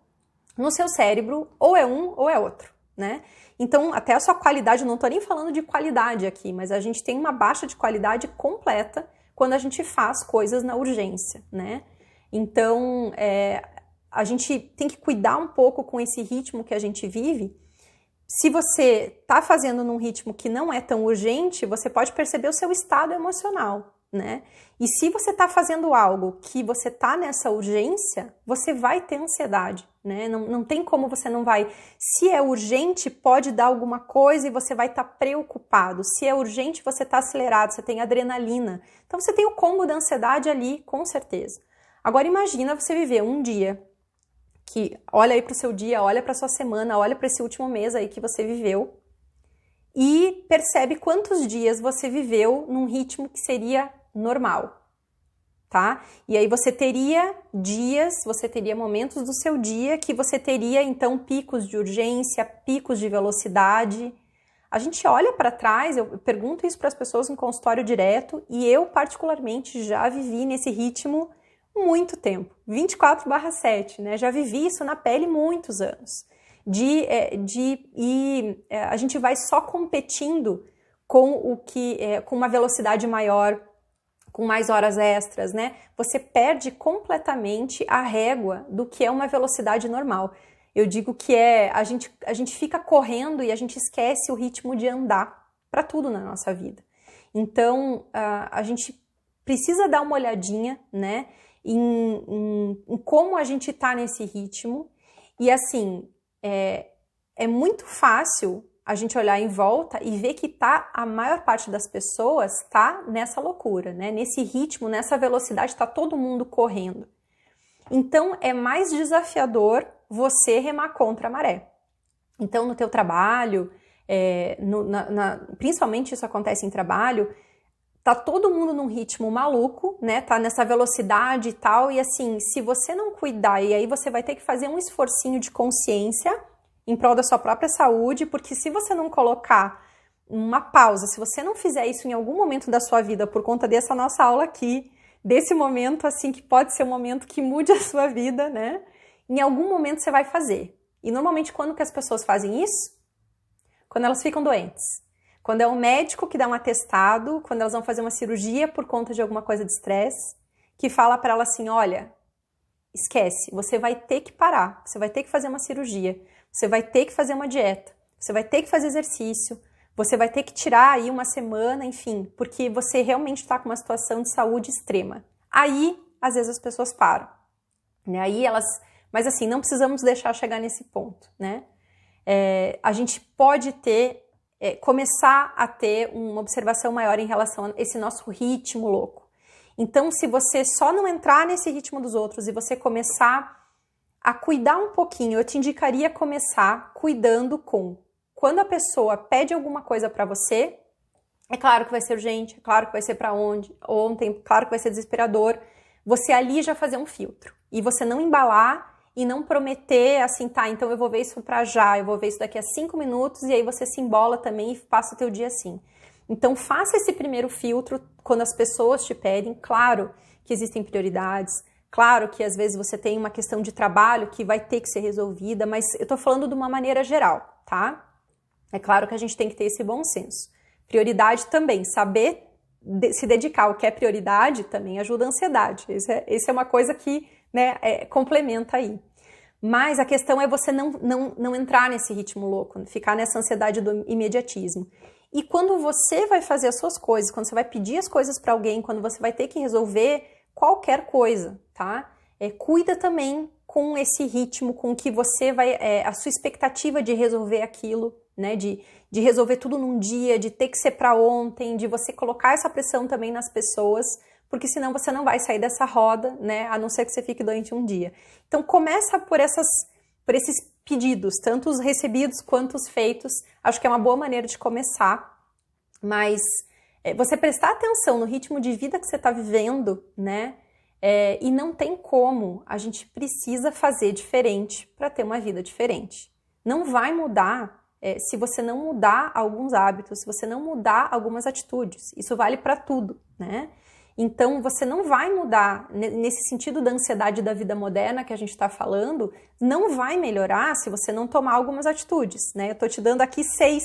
no seu cérebro, ou é um ou é outro, né? Então, até a sua qualidade, não tô nem falando de qualidade aqui, mas a gente tem uma baixa de qualidade completa quando a gente faz coisas na urgência, né? Então, a gente tem que cuidar um pouco com esse ritmo que a gente vive. Se você está fazendo num ritmo que não é tão urgente, você pode perceber o seu estado emocional, né? E se você está fazendo algo que você está nessa urgência, você vai ter ansiedade, né? Não tem como você não vai. Se é urgente, pode dar alguma coisa e você vai estar preocupado. Se é urgente, você está acelerado, você tem adrenalina. Então você tem o combo da ansiedade ali, com certeza. Agora imagina você viver um dia que olha aí para o seu dia, olha para a sua semana, olha para esse último mês aí que você viveu e percebe quantos dias você viveu num ritmo que seria normal, tá? E aí você teria dias, você teria momentos do seu dia que você teria então picos de urgência, picos de velocidade. A gente olha para trás, eu pergunto isso para as pessoas no consultório direto e eu particularmente já vivi nesse ritmo muito tempo, 24/7, né? Já vivi isso na pele muitos anos. A gente vai só competindo com com uma velocidade maior, com mais horas extras, né? Você perde completamente a régua do que é uma velocidade normal. Eu digo que a gente fica correndo e a gente esquece o ritmo de andar para tudo na nossa vida. Então, a gente precisa dar uma olhadinha, né? Em como a gente tá nesse ritmo. E assim, é muito fácil a gente olhar em volta e ver que a maior parte das pessoas tá nessa loucura, né? Nesse ritmo, nessa velocidade, tá todo mundo correndo. Então, é mais desafiador você remar contra a maré. Então, no teu trabalho, principalmente isso acontece em trabalho, tá todo mundo num ritmo maluco, né? Tá nessa velocidade e tal, e assim, se você não cuidar, e aí você vai ter que fazer um esforcinho de consciência em prol da sua própria saúde, porque se você não colocar uma pausa, se você não fizer isso em algum momento da sua vida, por conta dessa nossa aula aqui, desse momento assim, que pode ser um momento que mude a sua vida, né? Em algum momento você vai fazer. E normalmente quando que as pessoas fazem isso? Quando elas ficam doentes. Quando é um médico que dá um atestado, quando elas vão fazer uma cirurgia por conta de alguma coisa de estresse, que fala para ela assim, olha, esquece, você vai ter que parar, você vai ter que fazer uma cirurgia, você vai ter que fazer uma dieta, você vai ter que fazer exercício, você vai ter que tirar aí uma semana, enfim, porque você realmente está com uma situação de saúde extrema. Aí, às vezes as pessoas param, né? Mas assim, não precisamos deixar chegar nesse ponto, né? A gente pode começar a ter uma observação maior em relação a esse nosso ritmo louco. Então, se você só não entrar nesse ritmo dos outros e você começar a cuidar um pouquinho, eu te indicaria começar cuidando quando a pessoa pede alguma coisa para você, é claro que vai ser urgente, é claro que vai ser para ontem, claro que vai ser desesperador, você ali já fazer um filtro e você não embalar e não prometer assim, tá, então eu vou ver isso pra já, eu vou ver isso daqui a 5 minutos e aí você se embola também e passa o teu dia assim. Então faça esse primeiro filtro quando as pessoas te pedem, claro que existem prioridades, claro que às vezes você tem uma questão de trabalho que vai ter que ser resolvida, mas eu tô falando de uma maneira geral, tá? É claro que a gente tem que ter esse bom senso. Prioridade também, saber se dedicar ao que é prioridade também ajuda a ansiedade. Isso é uma coisa que, né, complementa aí. Mas a questão é você não entrar nesse ritmo louco, ficar nessa ansiedade do imediatismo. E quando você vai fazer as suas coisas, quando você vai pedir as coisas para alguém, quando você vai ter que resolver qualquer coisa, tá? Cuida também com esse ritmo, com que você vai, a sua expectativa de resolver aquilo, né? De resolver tudo num dia, de ter que ser para ontem, de você colocar essa pressão também nas pessoas, porque senão você não vai sair dessa roda, né? A não ser que você fique doente um dia. Então começa por esses pedidos, tanto os recebidos quanto os feitos. Acho que é uma boa maneira de começar, mas você prestar atenção no ritmo de vida que você está vivendo, né? E não tem como, a gente precisa fazer diferente para ter uma vida diferente. Não vai mudar se você não mudar alguns hábitos, se você não mudar algumas atitudes. Isso vale para tudo, né? Então, você não vai mudar, nesse sentido da ansiedade da vida moderna que a gente está falando, não vai melhorar se você não tomar algumas atitudes, né? Eu estou te dando aqui 6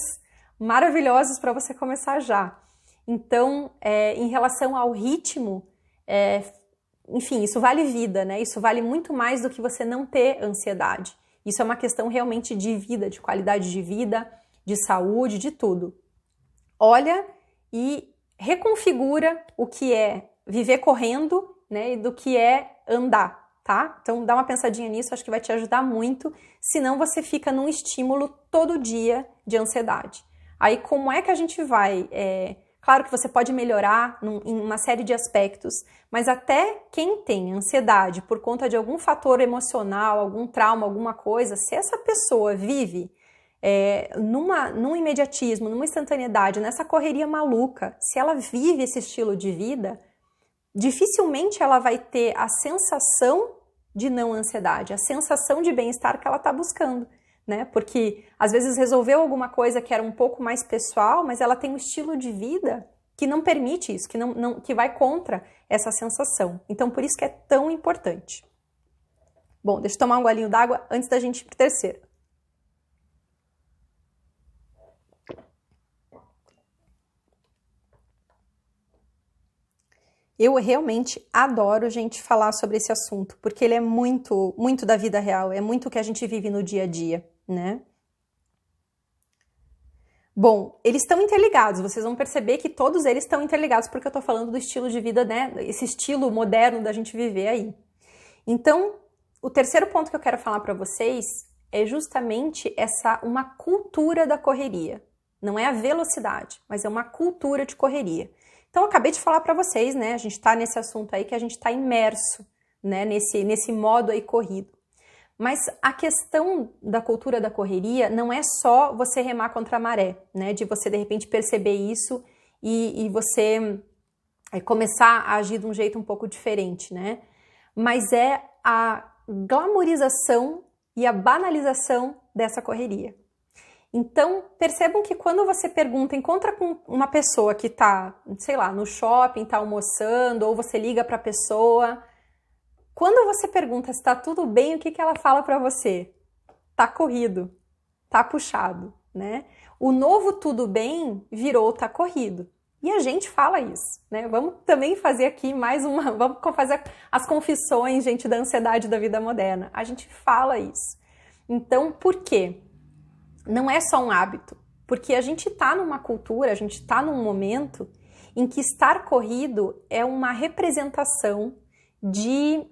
maravilhosos para você começar já. Então, em relação ao ritmo, enfim, isso vale vida, né? Isso vale muito mais do que você não ter ansiedade. Isso é uma questão realmente de vida, de qualidade de vida, de saúde, de tudo. Olha e reconfigura o que é viver correndo, né, e do que é andar, tá? Então dá uma pensadinha nisso, acho que vai te ajudar muito, senão você fica num estímulo todo dia de ansiedade. Aí como é que a gente vai... Claro que você pode melhorar em uma série de aspectos, mas até quem tem ansiedade por conta de algum fator emocional, algum trauma, alguma coisa, se essa pessoa vive num imediatismo, numa instantaneidade, nessa correria maluca, se ela vive esse estilo de vida, dificilmente ela vai ter a sensação de não ansiedade, a sensação de bem-estar que ela está buscando, né? Porque às vezes resolveu alguma coisa que era um pouco mais pessoal, mas ela tem um estilo de vida que não permite isso, que vai contra essa sensação. Então por isso que é tão importante. Bom, deixa eu tomar um golinho d'água antes da gente ir pro terceiro. Eu realmente adoro, gente, falar sobre esse assunto, porque ele é muito, muito da vida real, é muito o que a gente vive no dia a dia, né? Bom, eles estão interligados, vocês vão perceber que todos eles estão interligados, porque eu tô falando do estilo de vida, né? Esse estilo moderno da gente viver aí. Então, o terceiro ponto que eu quero falar para vocês é justamente uma cultura da correria. Não é a velocidade, mas é uma cultura de correria. Então, eu acabei de falar para vocês, né? A gente está nesse assunto aí que a gente está imerso, né? Nesse modo aí corrido. Mas a questão da cultura da correria não é só você remar contra a maré, né? De você, de repente, perceber isso e você começar a agir de um jeito um pouco diferente, né? Mas é a glamorização e a banalização dessa correria. Então, percebam que quando você encontra com uma pessoa que tá, sei lá, no shopping, tá almoçando, ou você liga pra pessoa, quando você pergunta se tá tudo bem, o que ela fala pra você? Tá corrido, tá puxado, né? O novo tudo bem virou tá corrido. E a gente fala isso, né? Vamos também fazer aqui vamos fazer as confissões, gente, da ansiedade da vida moderna. A gente fala isso. Então, por quê? Não é só um hábito, porque a gente está numa cultura, a gente está num momento em que estar corrido é uma representação de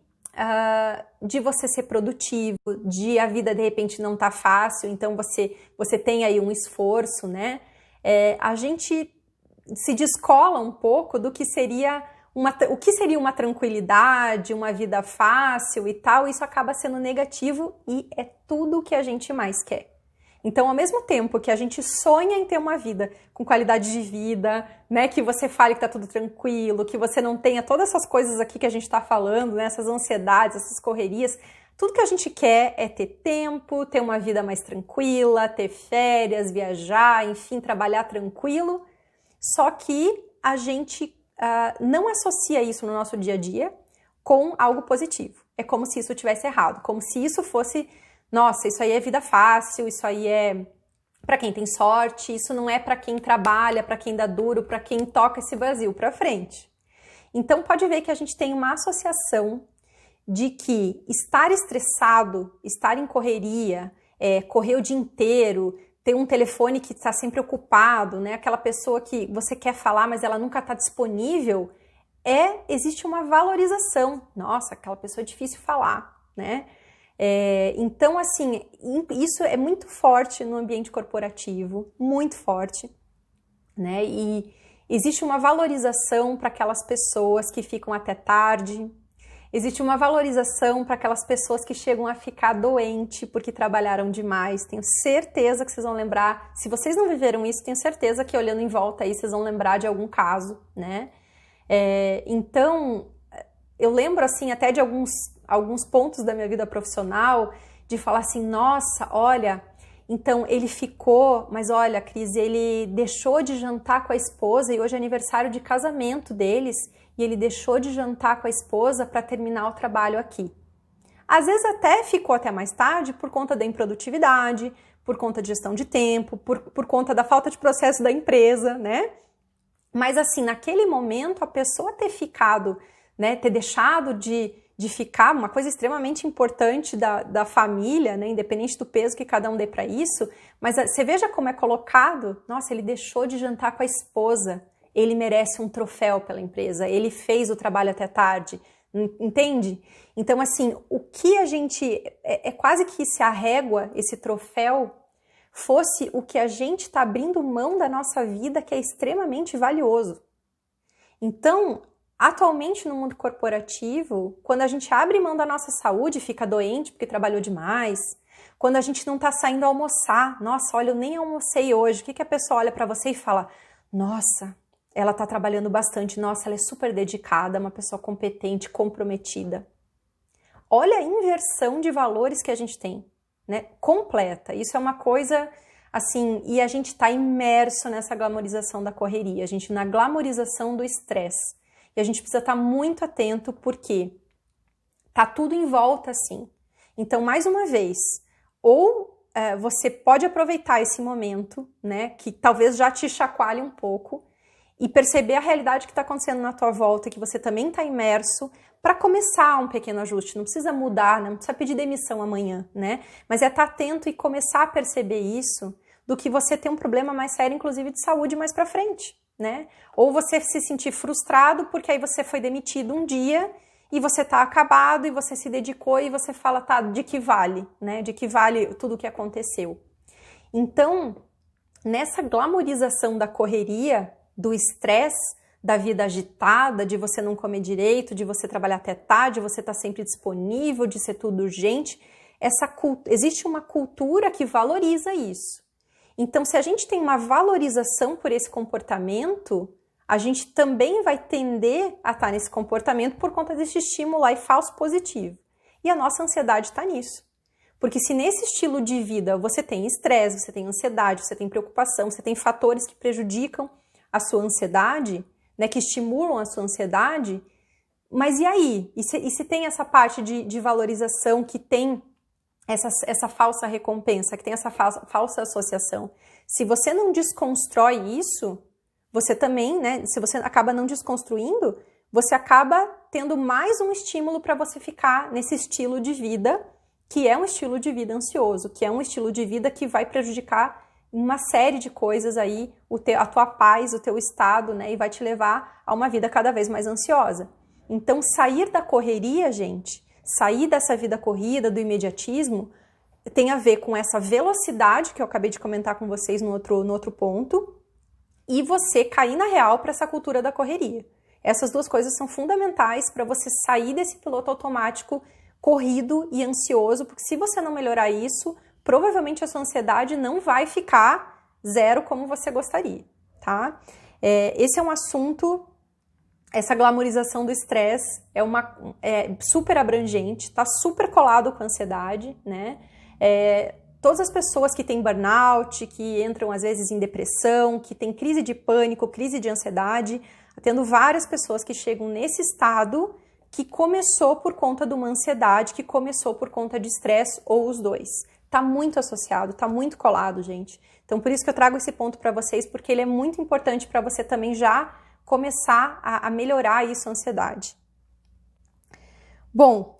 você ser produtivo, de a vida de repente não tá fácil, então você tem aí um esforço, né? A gente se descola um pouco do que seria uma tranquilidade, uma vida fácil e tal, isso acaba sendo negativo e é tudo o que a gente mais quer. Então, ao mesmo tempo que a gente sonha em ter uma vida com qualidade de vida, né, que você fale que tá tudo tranquilo, que você não tenha todas essas coisas aqui que a gente tá falando, né, essas ansiedades, essas correrias, tudo que a gente quer é ter tempo, ter uma vida mais tranquila, ter férias, viajar, enfim, trabalhar tranquilo, só que a gente não associa isso no nosso dia a dia com algo positivo. É como se isso tivesse errado, como se isso fosse... Nossa, isso aí é vida fácil, isso aí é para quem tem sorte, isso não é para quem trabalha, para quem dá duro, para quem toca esse Brasil para frente. Então pode ver que a gente tem uma associação de que estar estressado, estar em correria, correr o dia inteiro, ter um telefone que está sempre ocupado, né? Aquela pessoa que você quer falar, mas ela nunca está disponível, existe uma valorização. Nossa, aquela pessoa é difícil falar, né? Então, assim, isso é muito forte no ambiente corporativo, muito forte, né? E existe uma valorização para aquelas pessoas que ficam até tarde, existe uma valorização para aquelas pessoas que chegam a ficar doente porque trabalharam demais. Tenho certeza que vocês vão lembrar, se vocês não viveram isso, tenho certeza que olhando em volta aí vocês vão lembrar de algum caso, né? Então, eu lembro assim até de alguns pontos da minha vida profissional, de falar assim, nossa, olha, então ele ficou, mas olha, Cris, ele deixou de jantar com a esposa e hoje é aniversário de casamento deles e ele deixou de jantar com a esposa para terminar o trabalho aqui. Às vezes até ficou até mais tarde por conta da improdutividade, por conta de gestão de tempo, por conta da falta de processo da empresa, né? Mas assim, naquele momento, a pessoa ter ficado, né, ter deixado de ficar, uma coisa extremamente importante da família, né, independente do peso que cada um dê para isso, mas você veja como é colocado, nossa, ele deixou de jantar com a esposa, ele merece um troféu pela empresa, ele fez o trabalho até tarde, entende? Então, assim, o que a gente, quase que se a régua, esse troféu, fosse o que a gente está abrindo mão da nossa vida, que é extremamente valioso. Então, atualmente no mundo corporativo, quando a gente abre mão da nossa saúde, fica doente porque trabalhou demais, quando a gente não está saindo almoçar, nossa, olha, eu nem almocei hoje, o que a pessoa olha para você e fala, nossa, ela está trabalhando bastante, nossa, ela é super dedicada, uma pessoa competente, comprometida. Olha a inversão de valores que a gente tem, né? Completa. Isso é uma coisa assim, e a gente está imerso nessa glamorização da correria, a gente na glamorização do estresse. E a gente precisa estar muito atento porque tá tudo em volta assim. Então, mais uma vez, ou você pode aproveitar esse momento, né, que talvez já te chacoalhe um pouco e perceber a realidade que está acontecendo na tua volta, que você também está imerso, para começar um pequeno ajuste. Não precisa mudar, né? Não precisa pedir demissão amanhã, né? Mas estar atento e começar a perceber isso, do que você ter um problema mais sério, inclusive de saúde, mais para frente, né? Ou você se sentir frustrado porque aí você foi demitido um dia e você tá acabado e você se dedicou e você fala, tá, de que vale, né? De que vale tudo o que aconteceu. Então, nessa glamorização da correria, do estresse, da vida agitada, de você não comer direito, de você trabalhar até tarde, de você estar sempre disponível, de ser tudo urgente, existe uma cultura que valoriza isso. Então, se a gente tem uma valorização por esse comportamento, a gente também vai tender a estar nesse comportamento por conta desse estímulo aí falso positivo. E a nossa ansiedade está nisso. Porque se nesse estilo de vida você tem estresse, você tem ansiedade, você tem preocupação, você tem fatores que prejudicam a sua ansiedade, né, que estimulam a sua ansiedade, mas e aí? E se tem essa parte de valorização que tem essa falsa recompensa, que tem essa falsa associação? Se você não desconstrói isso, você também, né, se você acaba não desconstruindo, você acaba tendo mais um estímulo para você ficar nesse estilo de vida, que é um estilo de vida ansioso, que é um estilo de vida que vai prejudicar uma série de coisas aí, a tua paz, o teu estado, né, e vai te levar a uma vida cada vez mais ansiosa. Então, sair da correria, gente, sair dessa vida corrida, do imediatismo, tem a ver com essa velocidade que eu acabei de comentar com vocês no outro ponto, e você cair na real para essa cultura da correria. Essas duas coisas são fundamentais para você sair desse piloto automático corrido e ansioso, porque se você não melhorar isso, provavelmente a sua ansiedade não vai ficar zero como você gostaria, tá? Esse é um assunto, essa glamorização do estresse é super abrangente, tá super colado com a ansiedade, né? Todas as pessoas que têm burnout, que entram às vezes em depressão, que têm crise de pânico, crise de ansiedade, tendo várias pessoas que chegam nesse estado que começou por conta de uma ansiedade, que começou por conta de estresse ou os dois. Tá muito associado, tá muito colado, gente. Então, por isso que eu trago esse ponto para vocês, porque ele é muito importante para você também já começar a melhorar isso, a ansiedade. Bom,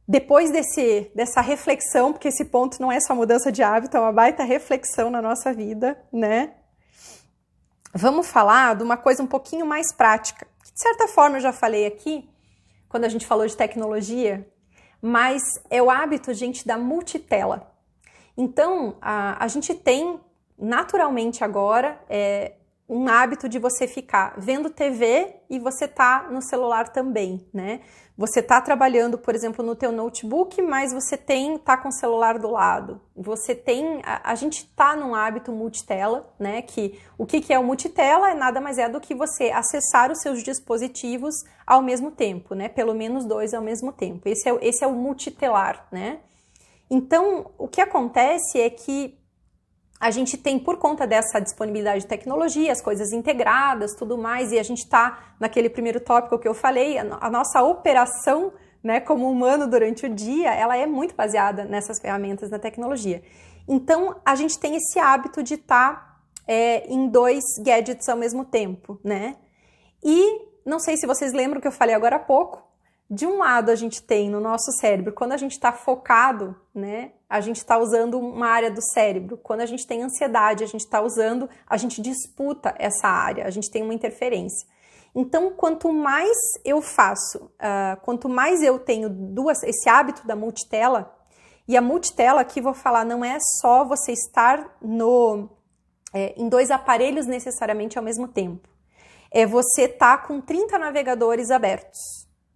depois dessa reflexão, porque esse ponto não é só mudança de hábito, é uma baita reflexão na nossa vida, né? Vamos falar de uma coisa um pouquinho mais prática. De certa forma, eu já falei aqui, quando a gente falou de tecnologia, mas é o hábito, gente, da multitela. Então, a gente tem naturalmente agora um hábito de você ficar vendo TV e você tá no celular também, né? Você tá trabalhando, por exemplo, no teu notebook, mas você tá com o celular do lado. Você tem, a gente tá num hábito multitela, né? Que o que é o multitela? Nada mais é do que você acessar os seus dispositivos ao mesmo tempo, né? Pelo menos 2 ao mesmo tempo. Esse é o multitelar, né? Então, o que acontece é que a gente tem, por conta dessa disponibilidade de tecnologia, as coisas integradas, tudo mais, e a gente está naquele primeiro tópico que eu falei, a nossa operação, né, como humano durante o dia, ela é muito baseada nessas ferramentas da tecnologia. Então, a gente tem esse hábito de estar em 2 gadgets ao mesmo tempo, né? E não sei se vocês lembram que eu falei agora há pouco, de um lado a gente tem no nosso cérebro, quando a gente está focado, né, a gente está usando uma área do cérebro. Quando a gente tem ansiedade, a gente disputa essa área, a gente tem uma interferência. Então, quanto mais eu faço, quanto mais eu tenho esse hábito da multitela, e a multitela aqui vou falar, não é só você estar em 2 aparelhos necessariamente ao mesmo tempo. É você estar com 30 navegadores abertos,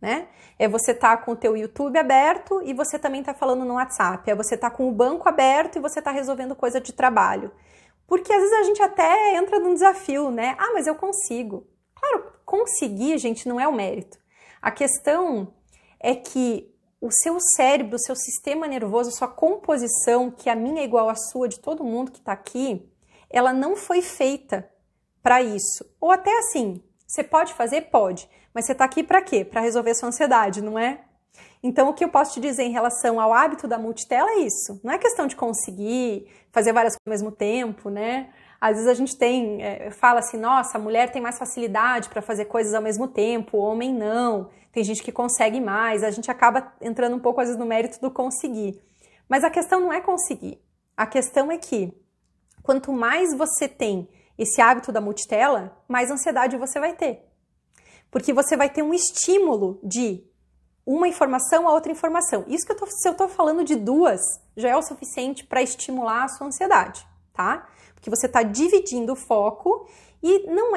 né? É você tá com o teu YouTube aberto e você também tá falando no WhatsApp. É você tá com o banco aberto e você tá resolvendo coisa de trabalho. Porque às vezes a gente até entra num desafio, né? Ah, mas eu consigo. Claro, conseguir, gente, não é o mérito. A questão é que o seu cérebro, o seu sistema nervoso, a sua composição, que a minha é igual à sua, de todo mundo que tá aqui, ela não foi feita para isso. Ou até assim, você pode fazer? Pode. Mas você tá aqui para quê? Para resolver sua ansiedade, não é? Então, o que eu posso te dizer em relação ao hábito da multitela é isso. Não é questão de conseguir fazer várias coisas ao mesmo tempo, né? Às vezes a gente fala assim, nossa, a mulher tem mais facilidade para fazer coisas ao mesmo tempo, o homem não. Tem gente que consegue mais, a gente acaba entrando um pouco, às vezes, no mérito do conseguir. Mas a questão não é conseguir. A questão é que, quanto mais você tem esse hábito da multitela, mais ansiedade você vai ter. Porque você vai ter um estímulo de uma informação a outra informação. Isso que se eu tô falando de 2, já é o suficiente para estimular a sua ansiedade, tá? Porque você está dividindo o foco e não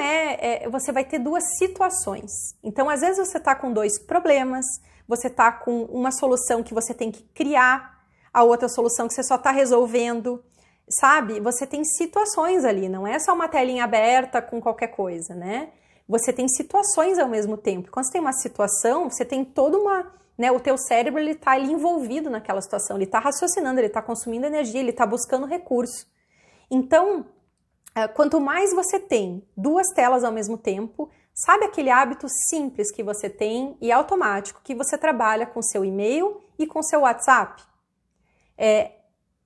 você vai ter 2 situações. Então, às vezes você está com 2 problemas, você está com uma solução que você tem que criar, a outra solução que você só está resolvendo, sabe? Você tem situações ali, não é só uma telinha aberta com qualquer coisa, né? Você tem situações ao mesmo tempo. Quando você tem uma situação, você tem toda o teu cérebro, ele tá ali envolvido naquela situação, ele tá raciocinando, ele tá consumindo energia, ele tá buscando recurso. Então, quanto mais você tem 2 telas ao mesmo tempo, sabe aquele hábito simples que você tem e automático, que você trabalha com seu e-mail e com seu WhatsApp?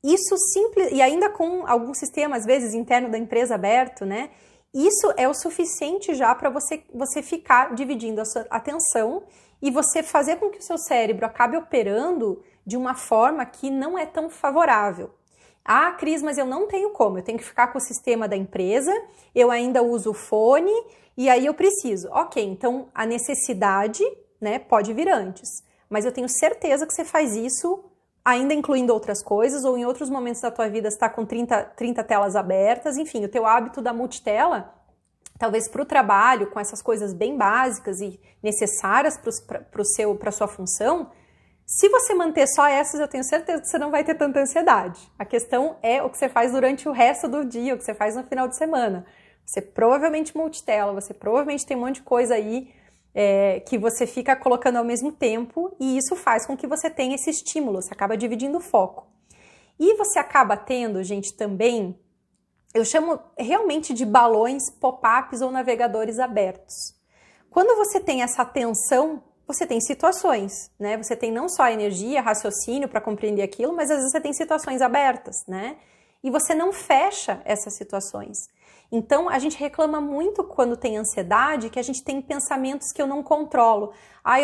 Isso simples, e ainda com algum sistema, às vezes, interno da empresa aberto, né? Isso é o suficiente já para você ficar dividindo a sua atenção e você fazer com que o seu cérebro acabe operando de uma forma que não é tão favorável. Ah, Cris, mas eu não tenho como, eu tenho que ficar com o sistema da empresa, eu ainda uso o fone e aí eu preciso. Ok, então a necessidade, né, pode vir antes, mas eu tenho certeza que você faz isso ainda incluindo outras coisas, ou em outros momentos da tua vida você está com 30 telas abertas, enfim, o teu hábito da multitela, talvez para o trabalho, com essas coisas bem básicas e necessárias para a sua função, se você manter só essas, eu tenho certeza que você não vai ter tanta ansiedade. A questão é o que você faz durante o resto do dia, o que você faz no final de semana. Você provavelmente multitela, você provavelmente tem um monte de coisa aí que você fica colocando ao mesmo tempo e isso faz com que você tenha esse estímulo, você acaba dividindo o foco. E você acaba tendo, gente, também, eu chamo realmente de balões, pop-ups ou navegadores abertos. Quando você tem essa atenção, você tem situações, né? Você tem não só energia, raciocínio para compreender aquilo, mas às vezes você tem situações abertas, né? e você não fecha essas situações. Então, a gente reclama muito quando tem ansiedade, que a gente tem pensamentos que eu não controlo. Ah,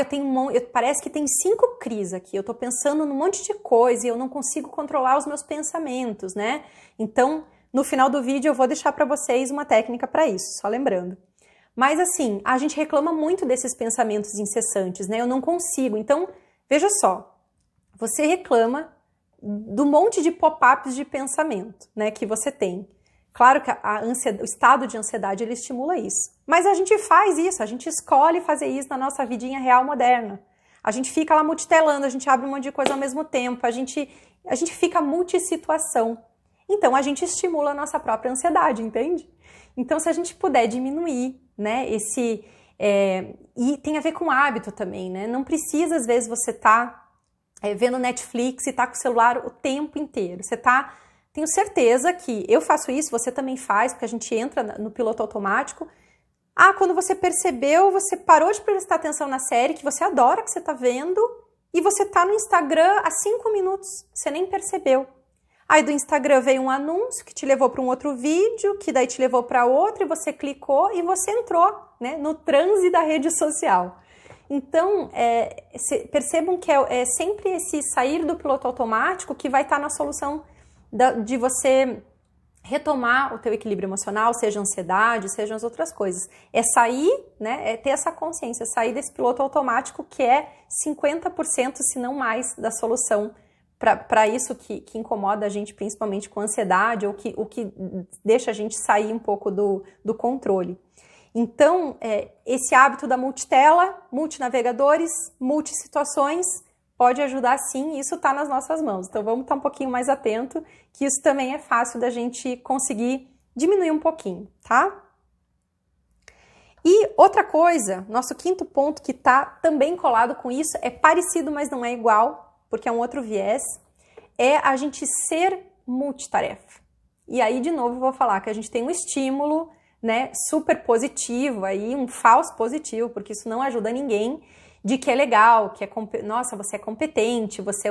parece que tem 5 crises aqui, eu tô pensando num monte de coisa e eu não consigo controlar os meus pensamentos, né? Então, no final do vídeo eu vou deixar para vocês uma técnica para isso, só lembrando. Mas assim, a gente reclama muito desses pensamentos incessantes, né? Eu não consigo. Então, veja só, você reclama do monte de pop-ups de pensamento, né, que você tem. Claro que o estado de ansiedade, ele estimula isso. Mas a gente faz isso, a gente escolhe fazer isso na nossa vidinha real moderna. A gente fica lá multitelando, a gente abre um monte de coisa ao mesmo tempo, a gente fica multissituação. Então, a gente estimula a nossa própria ansiedade, entende? Então, se a gente puder diminuir, né, e tem a ver com hábito também, né? Não precisa, às vezes, você tá vendo Netflix e tá com o celular o tempo inteiro. Tenho certeza que eu faço isso, você também faz, porque a gente entra no piloto automático. Ah, quando você percebeu, você parou de prestar atenção na série, que você adora que você tá vendo, e você tá no Instagram há 5 minutos, você nem percebeu. Aí do Instagram veio um anúncio que te levou para um outro vídeo, que daí te levou para outro, e você clicou e você entrou, né, no transe da rede social. Então, percebam que é sempre esse sair do piloto automático que vai estar na solução de você retomar o teu equilíbrio emocional, seja ansiedade, sejam as outras coisas. É sair, né, é ter essa consciência, sair desse piloto automático que é 50%, se não mais, da solução para isso que incomoda a gente, principalmente com ansiedade, ou o que deixa a gente sair um pouco do controle. Então, esse hábito da multitela, multinavegadores, multissituações, pode ajudar sim, e isso está nas nossas mãos. Então, vamos estar um pouquinho mais atento, que isso também é fácil da gente conseguir diminuir um pouquinho, tá? E outra coisa, nosso quinto ponto que está também colado com isso, é parecido, mas não é igual, porque é um outro viés, é a gente ser multitarefa. E aí, de novo, eu vou falar que a gente tem um estímulo, né, super positivo, aí, um falso positivo, porque isso não ajuda ninguém, de que é legal, nossa, você é competente, você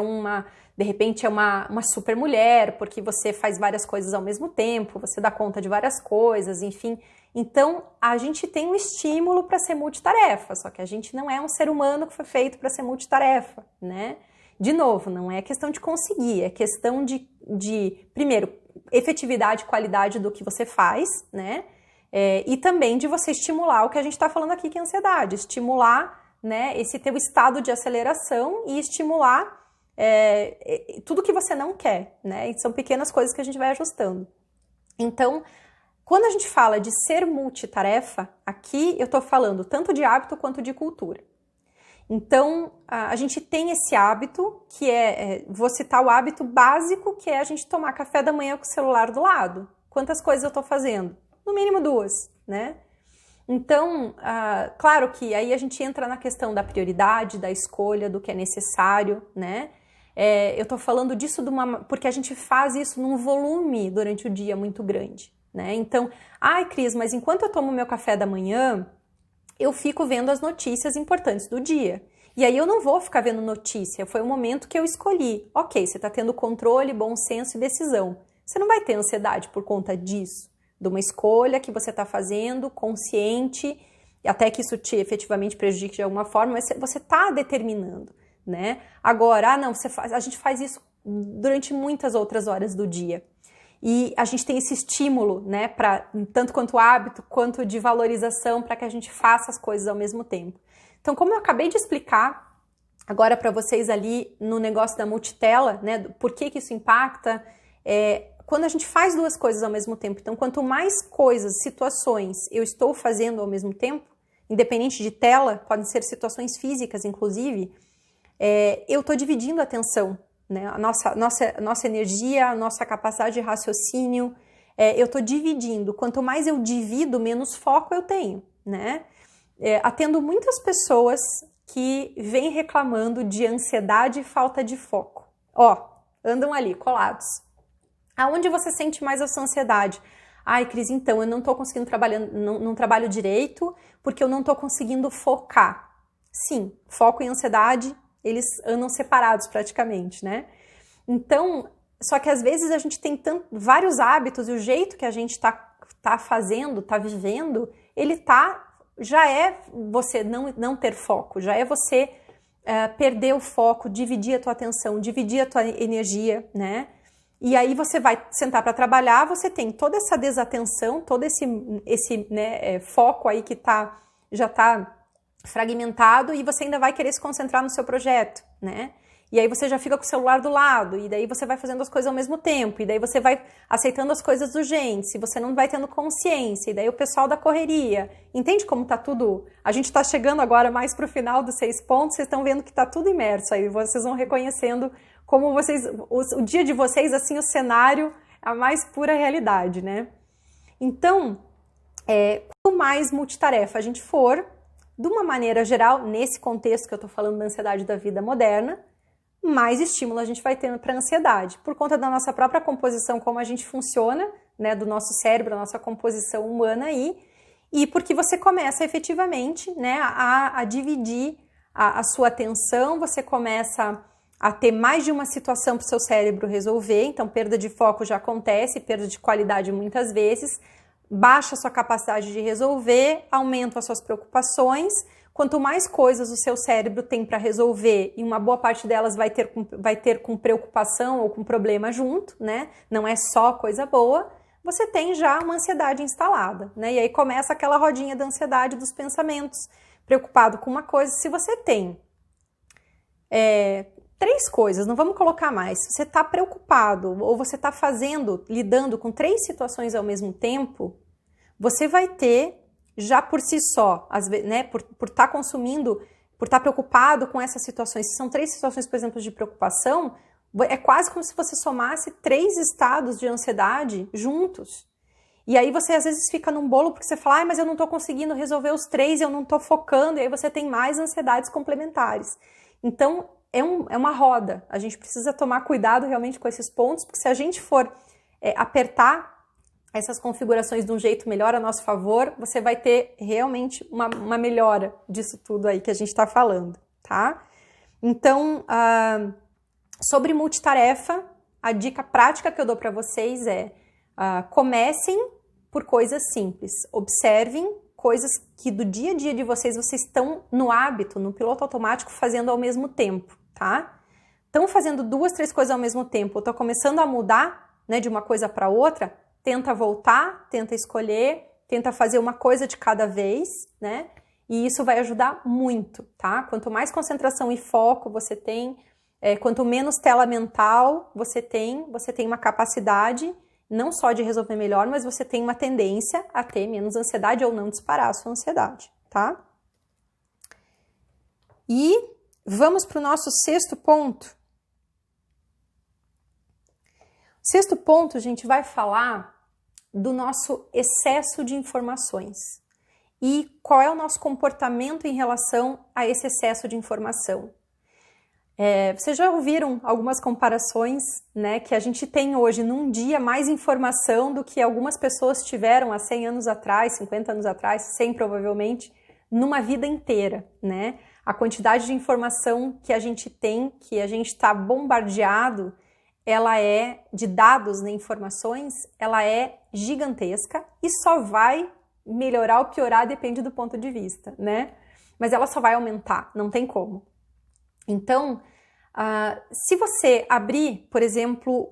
de repente é uma super mulher, porque você faz várias coisas ao mesmo tempo, você dá conta de várias coisas, enfim. Então, a gente tem um estímulo para ser multitarefa, só que a gente não é um ser humano que foi feito para ser multitarefa, né? De novo, não é questão de conseguir, é questão de primeiro, efetividade e qualidade do que você faz, né? E também de você estimular o que a gente está falando aqui, que é a ansiedade, estimular, né, esse teu estado de aceleração e estimular tudo que você não quer, né? E são pequenas coisas que a gente vai ajustando. Então, quando a gente fala de ser multitarefa, aqui eu estou falando tanto de hábito quanto de cultura. Então, a gente tem esse hábito, que vou citar o hábito básico, que é a gente tomar café da manhã com o celular do lado. Quantas coisas eu estou fazendo? No mínimo 2, né? Então, claro que aí a gente entra na questão da prioridade, da escolha, do que é necessário, né? Eu estou falando disso porque a gente faz isso num volume durante o dia muito grande, né? Então, ai, Cris, mas enquanto eu tomo meu café da manhã, eu fico vendo as notícias importantes do dia. E aí eu não vou ficar vendo notícia, foi o momento que eu escolhi. Ok, você está tendo controle, bom senso e decisão. Você não vai ter ansiedade por conta disso, de uma escolha que você está fazendo, consciente, até que isso te efetivamente prejudique de alguma forma, mas você está determinando, né? Agora, não, a gente faz isso durante muitas outras horas do dia. E a gente tem esse estímulo, né, tanto quanto hábito, quanto de valorização, para que a gente faça as coisas ao mesmo tempo. Então, como eu acabei de explicar agora para vocês ali no negócio da multitela, né, por que isso impacta, quando a gente faz 2 coisas ao mesmo tempo, então quanto mais coisas, situações eu estou fazendo ao mesmo tempo, independente de tela, podem ser situações físicas, inclusive, eu estou dividindo a atenção, né? A nossa energia, a nossa capacidade de raciocínio, eu estou dividindo. Quanto mais eu divido, menos foco eu tenho, né? Atendo muitas pessoas que vêm reclamando de ansiedade e falta de foco. Andam ali, colados. Aonde você sente mais a sua ansiedade? Ai, Cris, então, eu não estou conseguindo trabalhar, não trabalho direito porque eu não estou conseguindo focar. Sim, foco e ansiedade, eles andam separados praticamente, né? Então, Só que às vezes a gente tem vários hábitos e o jeito que a gente tá fazendo, tá vivendo, já é você não ter foco, já é você perder o foco, dividir a tua atenção, dividir a tua energia, né? E aí você vai sentar para trabalhar, você tem toda essa desatenção, todo esse né, foco aí que já tá fragmentado e você ainda vai querer se concentrar no seu projeto, né? E aí você já fica com o celular do lado, e daí você vai fazendo as coisas ao mesmo tempo, e daí você vai aceitando as coisas urgentes, e você não vai tendo consciência, e daí o pessoal da correria. Entende como tá tudo? A gente tá chegando agora mais pro final dos 6 pontos, vocês estão vendo que tá tudo imerso aí, vocês vão reconhecendo como o dia de vocês, assim, o cenário, a mais pura realidade, né? Então, quanto mais multitarefa a gente for, de uma maneira geral, nesse contexto que eu tô falando da ansiedade da vida moderna, mais estímulo a gente vai ter para a ansiedade, por conta da nossa própria composição, como a gente funciona, né, do nosso cérebro, a nossa composição humana aí, e porque você começa efetivamente, né, a dividir a sua atenção, você começa a ter mais de uma situação para o seu cérebro resolver, então perda de foco já acontece, perda de qualidade muitas vezes, baixa a sua capacidade de resolver, aumenta as suas preocupações. Quanto mais coisas o seu cérebro tem para resolver, e uma boa parte delas vai ter com preocupação ou com problema junto, né? Não é só coisa boa, você tem já uma ansiedade instalada, né? E aí começa aquela rodinha da ansiedade dos pensamentos, preocupado com uma coisa. Se você tem 3 coisas, não vamos colocar mais, se você está preocupado ou você está lidando com 3 situações ao mesmo tempo, você vai ter já por si só, né, por estar consumindo, por estar preocupado com essas situações, se são 3 situações, por exemplo, de preocupação, é quase como se você somasse 3 estados de ansiedade juntos. E aí você às vezes fica num bolo porque você fala, mas eu não estou conseguindo resolver os 3, eu não estou focando, e aí você tem mais ansiedades complementares. Então, é uma roda, a gente precisa tomar cuidado realmente com esses pontos, porque se a gente for apertar essas configurações de um jeito melhor a nosso favor, você vai ter realmente uma melhora disso tudo aí que a gente está falando, tá? Então, sobre multitarefa, a dica prática que eu dou para vocês comecem por coisas simples, observem coisas que do dia a dia de vocês estão no hábito, no piloto automático, fazendo ao mesmo tempo, tá? Estão fazendo 2, 3 coisas ao mesmo tempo, estão começando a mudar, né, de uma coisa para outra, tenta voltar, tenta escolher, tenta fazer uma coisa de cada vez, né? E isso vai ajudar muito, tá? Quanto mais concentração e foco você tem, quanto menos tela mental você tem uma capacidade não só de resolver melhor, mas você tem uma tendência a ter menos ansiedade ou não disparar a sua ansiedade, tá? E vamos para o nosso 6º ponto. 6º ponto, a gente vai falar do nosso excesso de informações e qual é o nosso comportamento em relação a esse excesso de informação. Vocês já ouviram algumas comparações, né, que a gente tem hoje num dia mais informação do que algumas pessoas tiveram há 100 anos atrás, 50 anos atrás, 100 provavelmente, numa vida inteira, né? A quantidade de informação que a gente tem, que a gente está bombardeado, ela de dados, né, informações, ela é gigantesca e só vai melhorar ou piorar, depende do ponto de vista, né? Mas ela só vai aumentar, não tem como. Então, se você abrir, por exemplo,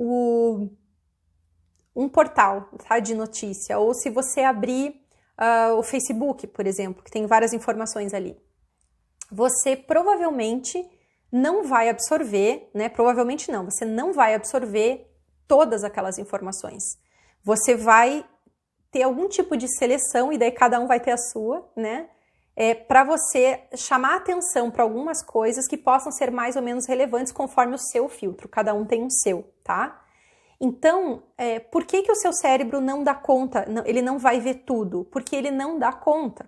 um portal, tá, de notícia, ou se você abrir o Facebook, por exemplo, que tem várias informações ali, você provavelmente não vai absorver, né? Provavelmente não, você não vai absorver todas aquelas informações. Você vai ter algum tipo de seleção, e daí cada um vai ter a sua, né? Para você chamar atenção para algumas coisas que possam ser mais ou menos relevantes conforme o seu filtro, cada um tem o seu, tá? Então, por que o seu cérebro não dá conta, ele não vai ver tudo? Porque ele não dá conta.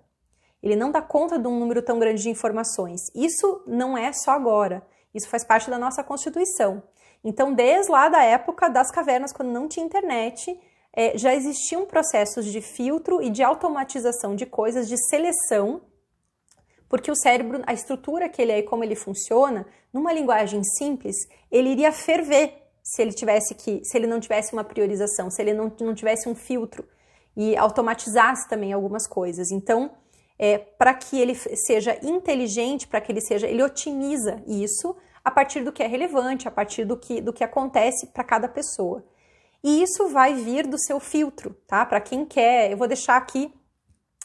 Ele não dá conta de um número tão grande de informações. Isso não é só agora, isso faz parte da nossa Constituição. Então, desde lá da época das cavernas, quando não tinha internet, já existiam processos de filtro e de automatização de coisas, de seleção, porque o cérebro, a estrutura que ele é e como ele funciona, numa linguagem simples, ele iria ferver se ele não tivesse uma priorização, se ele não tivesse um filtro e automatizasse também algumas coisas. Então, para que ele seja inteligente, ele otimiza isso a partir do que é relevante, a partir do que acontece para cada pessoa. E isso vai vir do seu filtro, tá? Para quem quer, eu vou deixar aqui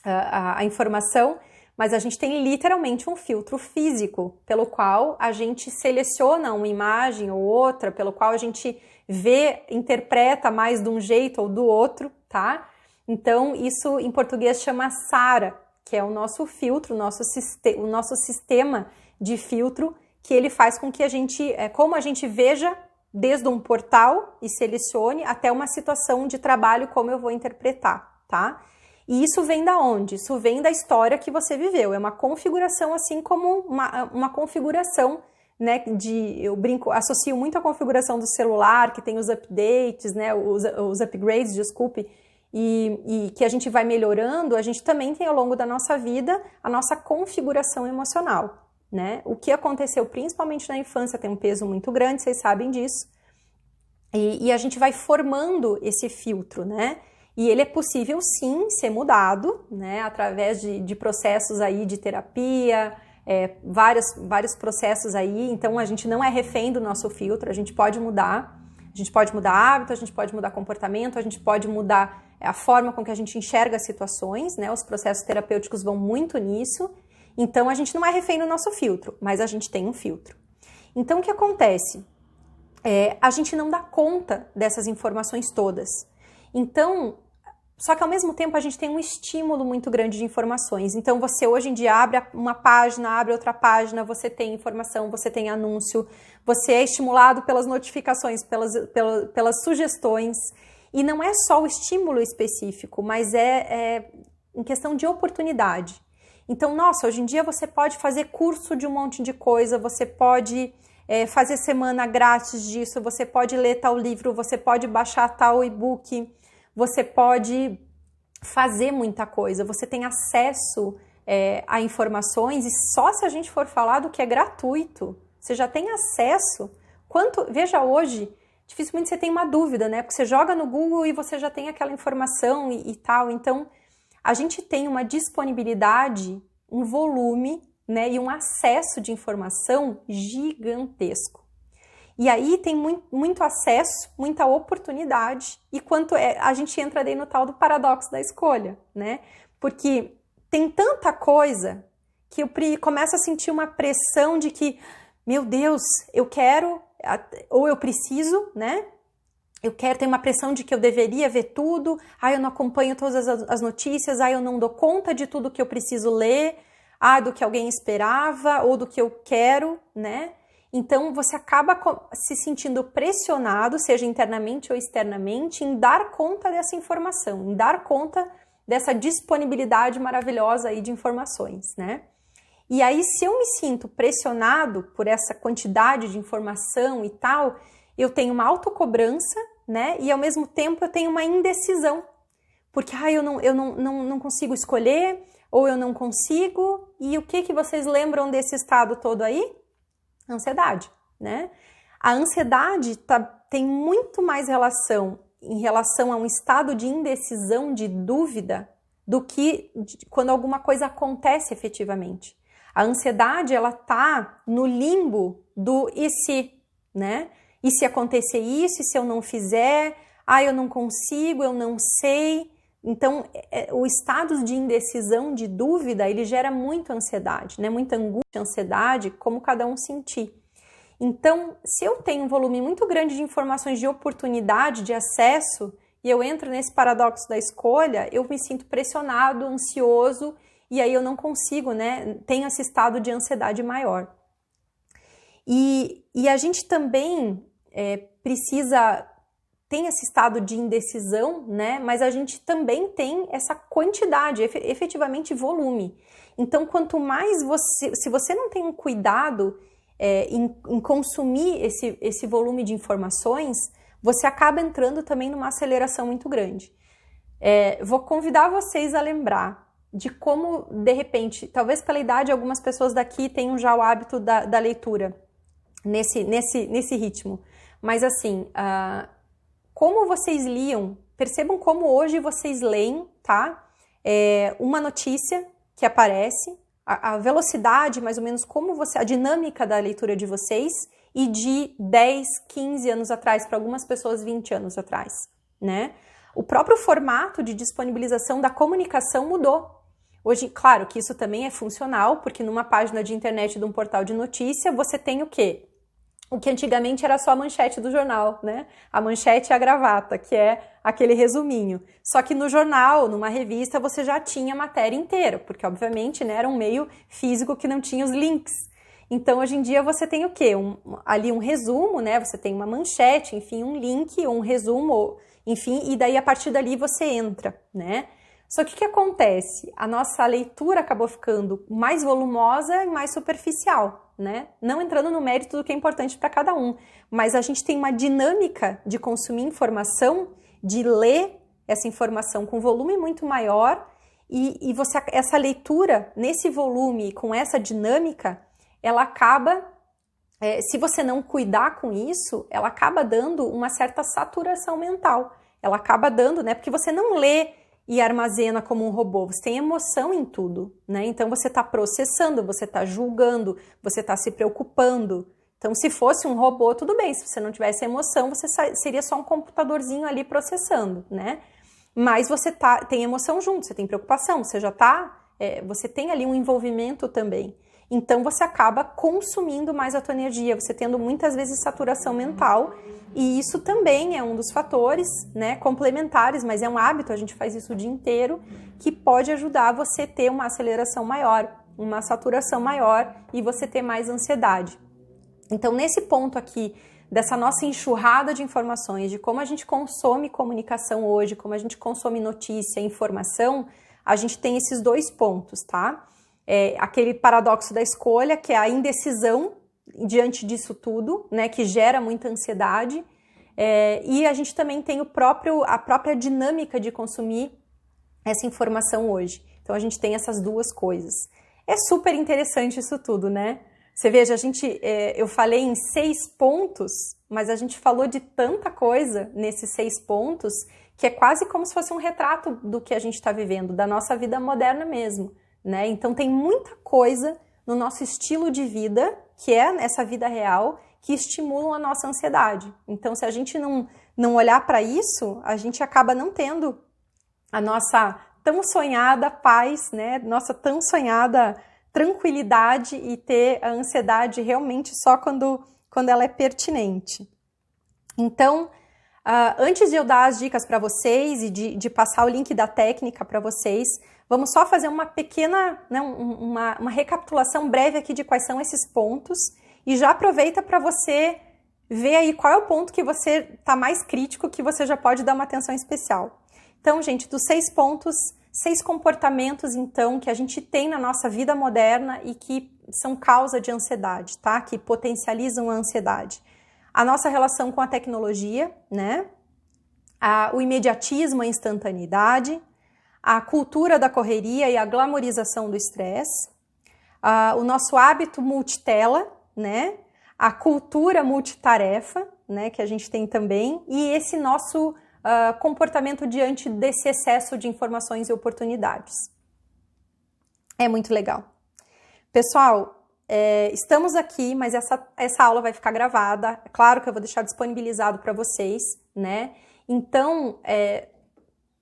a informação, mas a gente tem literalmente um filtro físico, pelo qual a gente seleciona uma imagem ou outra, pelo qual a gente interpreta mais de um jeito ou do outro, tá? Então, isso em português chama SARA, que é o nosso filtro, o nosso sistema de filtro, que ele faz com que como a gente veja desde um portal e selecione até uma situação de trabalho, como eu vou interpretar, tá? E isso vem da onde? Isso vem da história que você viveu. É uma configuração, assim como uma configuração, né? Eu associo muito a configuração do celular, que tem os updates, né? Os upgrades, desculpe, e que a gente vai melhorando. A gente também tem ao longo da nossa vida a nossa configuração emocional, né? O que aconteceu principalmente na infância tem um peso muito grande, vocês sabem disso. E a gente vai formando esse filtro, né? E ele é possível, sim, ser mudado, né, através de processos aí de terapia, vários processos aí. Então, a gente não é refém do nosso filtro, a gente pode mudar. A gente pode mudar hábito, a gente pode mudar comportamento, a gente pode mudar a forma com que a gente enxerga as situações, né? Os processos terapêuticos vão muito nisso. Então, a gente não é refém do nosso filtro, mas a gente tem um filtro. Então, o que acontece? A gente não dá conta dessas informações todas. Então, só que ao mesmo tempo a gente tem um estímulo muito grande de informações. Então você hoje em dia abre uma página, abre outra página, você tem informação, você tem anúncio, você é estimulado pelas notificações, pelas sugestões. E não é só o estímulo específico, mas é em questão de oportunidade. Então, nossa, hoje em dia você pode fazer curso de um monte de coisa, você pode fazer semana grátis disso, você pode ler tal livro, você pode baixar tal e-book, você pode fazer muita coisa, você tem acesso a informações, e só se a gente for falar do que é gratuito, você já tem acesso. Veja hoje, dificilmente você tem uma dúvida, né? Porque você joga no Google e você já tem aquela informação e tal. Então, a gente tem uma disponibilidade, um volume, né, e um acesso de informação gigantesco. E aí tem muito acesso, muita oportunidade, e a gente entra daí no tal do paradoxo da escolha, né? Porque tem tanta coisa que eu começo a sentir uma pressão de que, meu Deus, eu quero, ou eu preciso, né? Eu quero ter uma pressão de que eu deveria ver tudo, eu não acompanho todas as notícias, eu não dou conta de tudo que eu preciso ler, do que alguém esperava, ou do que eu quero, né? Então, você acaba se sentindo pressionado, seja internamente ou externamente, em dar conta dessa informação, em dar conta dessa disponibilidade maravilhosa aí de informações, né? E aí, se eu me sinto pressionado por essa quantidade de informação e tal, eu tenho uma autocobrança, né? E, ao mesmo tempo, eu tenho uma indecisão. Porque, eu não consigo escolher, ou eu não consigo. E o que vocês lembram desse estado todo aí? Ansiedade, né? A ansiedade tem muito mais relação a um estado de indecisão, de dúvida, do que quando alguma coisa acontece efetivamente. A ansiedade, ela tá no limbo do e se, né? E se acontecer isso, e se eu não fizer? Eu não consigo, eu não sei. Então, o estado de indecisão, de dúvida, ele gera muita ansiedade, né? Muita angústia, ansiedade, como cada um sentir. Então, se eu tenho um volume muito grande de informações de oportunidade, de acesso, e eu entro nesse paradoxo da escolha, eu me sinto pressionado, ansioso, e aí eu não consigo, né? Tenho esse estado de ansiedade maior. E a gente também tem esse estado de indecisão, né? Mas a gente também tem essa quantidade, efetivamente volume. Então, quanto mais se você não tem um cuidado em consumir esse volume de informações, você acaba entrando também numa aceleração muito grande. Vou convidar vocês a lembrar de como, de repente, talvez pela idade, algumas pessoas daqui tenham já o hábito da leitura nesse ritmo. Mas assim, como vocês liam, percebam como hoje vocês leem, tá? Uma notícia que aparece, a velocidade, mais ou menos, a dinâmica da leitura de vocês, e de 10, 15 anos atrás, para algumas pessoas 20 anos atrás, né? O próprio formato de disponibilização da comunicação mudou. Hoje, claro que isso também é funcional, porque numa página de internet de um portal de notícia, você tem o quê? O que antigamente era só a manchete do jornal, né? A manchete e a gravata, que é aquele resuminho. Só que no jornal, numa revista, você já tinha a matéria inteira, porque obviamente, né, era um meio físico que não tinha os links. Então, hoje em dia, você tem o quê? Ali um resumo, né? Você tem uma manchete, enfim, um link, um resumo, enfim, e daí a partir dali você entra, né? Só que o que acontece? A nossa leitura acabou ficando mais volumosa e mais superficial, né? Não entrando no mérito do que é importante para cada um, mas a gente tem uma dinâmica de consumir informação, de ler essa informação com volume muito maior e essa leitura nesse volume, com essa dinâmica, ela acaba, se você não cuidar com isso, ela acaba dando uma certa saturação mental. Ela acaba dando, né? Porque você não lê e armazena como um robô, você tem emoção em tudo, né? Então você está processando, você está julgando, você está se preocupando. Então, se fosse um robô, tudo bem, se você não tivesse emoção, você seria só um computadorzinho ali processando, né? Mas você tem emoção junto, você tem preocupação, você tem ali um envolvimento também. Então, você acaba consumindo mais a tua energia, você tendo muitas vezes saturação mental, e isso também é um dos fatores, né, complementares, mas é um hábito, a gente faz isso o dia inteiro, que pode ajudar você a ter uma aceleração maior, uma saturação maior e você ter mais ansiedade. Então, nesse ponto aqui, dessa nossa enxurrada de informações, de como a gente consome comunicação hoje, como a gente consome notícia, informação, a gente tem esses dois pontos, tá? Aquele paradoxo da escolha, que é a indecisão diante disso tudo, né, que gera muita ansiedade, e a gente também tem a própria dinâmica de consumir essa informação hoje. Então, a gente tem essas duas coisas. É super interessante isso tudo, né? Você veja, eu falei em 6 pontos, mas a gente falou de tanta coisa nesses 6 pontos, que é quase como se fosse um retrato do que a gente está vivendo, da nossa vida moderna mesmo, né? Então tem muita coisa no nosso estilo de vida, que é essa vida real, que estimulam a nossa ansiedade. Então, se a gente não olhar para isso, a gente acaba não tendo a nossa tão sonhada paz, né? Nossa tão sonhada tranquilidade e ter a ansiedade realmente só quando ela é pertinente. Então, antes de eu dar as dicas para vocês e de passar o link da técnica para vocês, vamos só fazer uma pequena, né, uma recapitulação breve aqui de quais são esses pontos e já aproveita para você ver aí qual é o ponto que você está mais crítico, que você já pode dar uma atenção especial. Então, gente, dos 6 pontos, 6 comportamentos, então, que a gente tem na nossa vida moderna e que são causa de ansiedade, tá? Que potencializam a ansiedade. A nossa relação com a tecnologia, né? O imediatismo, a instantaneidade, a cultura da correria e a glamorização do estresse, o nosso hábito multitela, né? A cultura multitarefa, né? Que a gente tem também, e esse nosso comportamento diante desse excesso de informações e oportunidades. É muito legal. Pessoal, estamos aqui, mas essa aula vai ficar gravada. É claro que eu vou deixar disponibilizado para vocês, né? Então,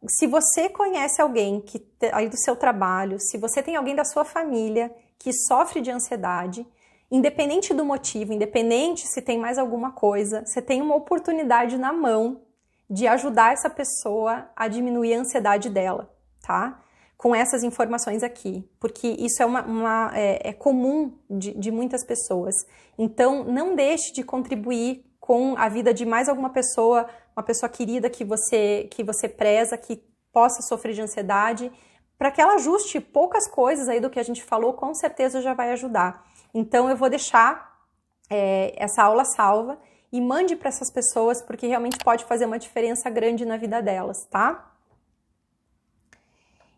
se você conhece alguém aí do seu trabalho, se você tem alguém da sua família que sofre de ansiedade, independente do motivo, independente se tem mais alguma coisa, você tem uma oportunidade na mão de ajudar essa pessoa a diminuir a ansiedade dela, tá? Com essas informações aqui, porque isso é comum de muitas pessoas. Então, não deixe de contribuir com a vida de mais alguma pessoa, uma pessoa querida que você preza, que possa sofrer de ansiedade, para que ela ajuste poucas coisas aí do que a gente falou, com certeza já vai ajudar. Então, eu vou deixar essa aula salva e mande para essas pessoas, porque realmente pode fazer uma diferença grande na vida delas, tá?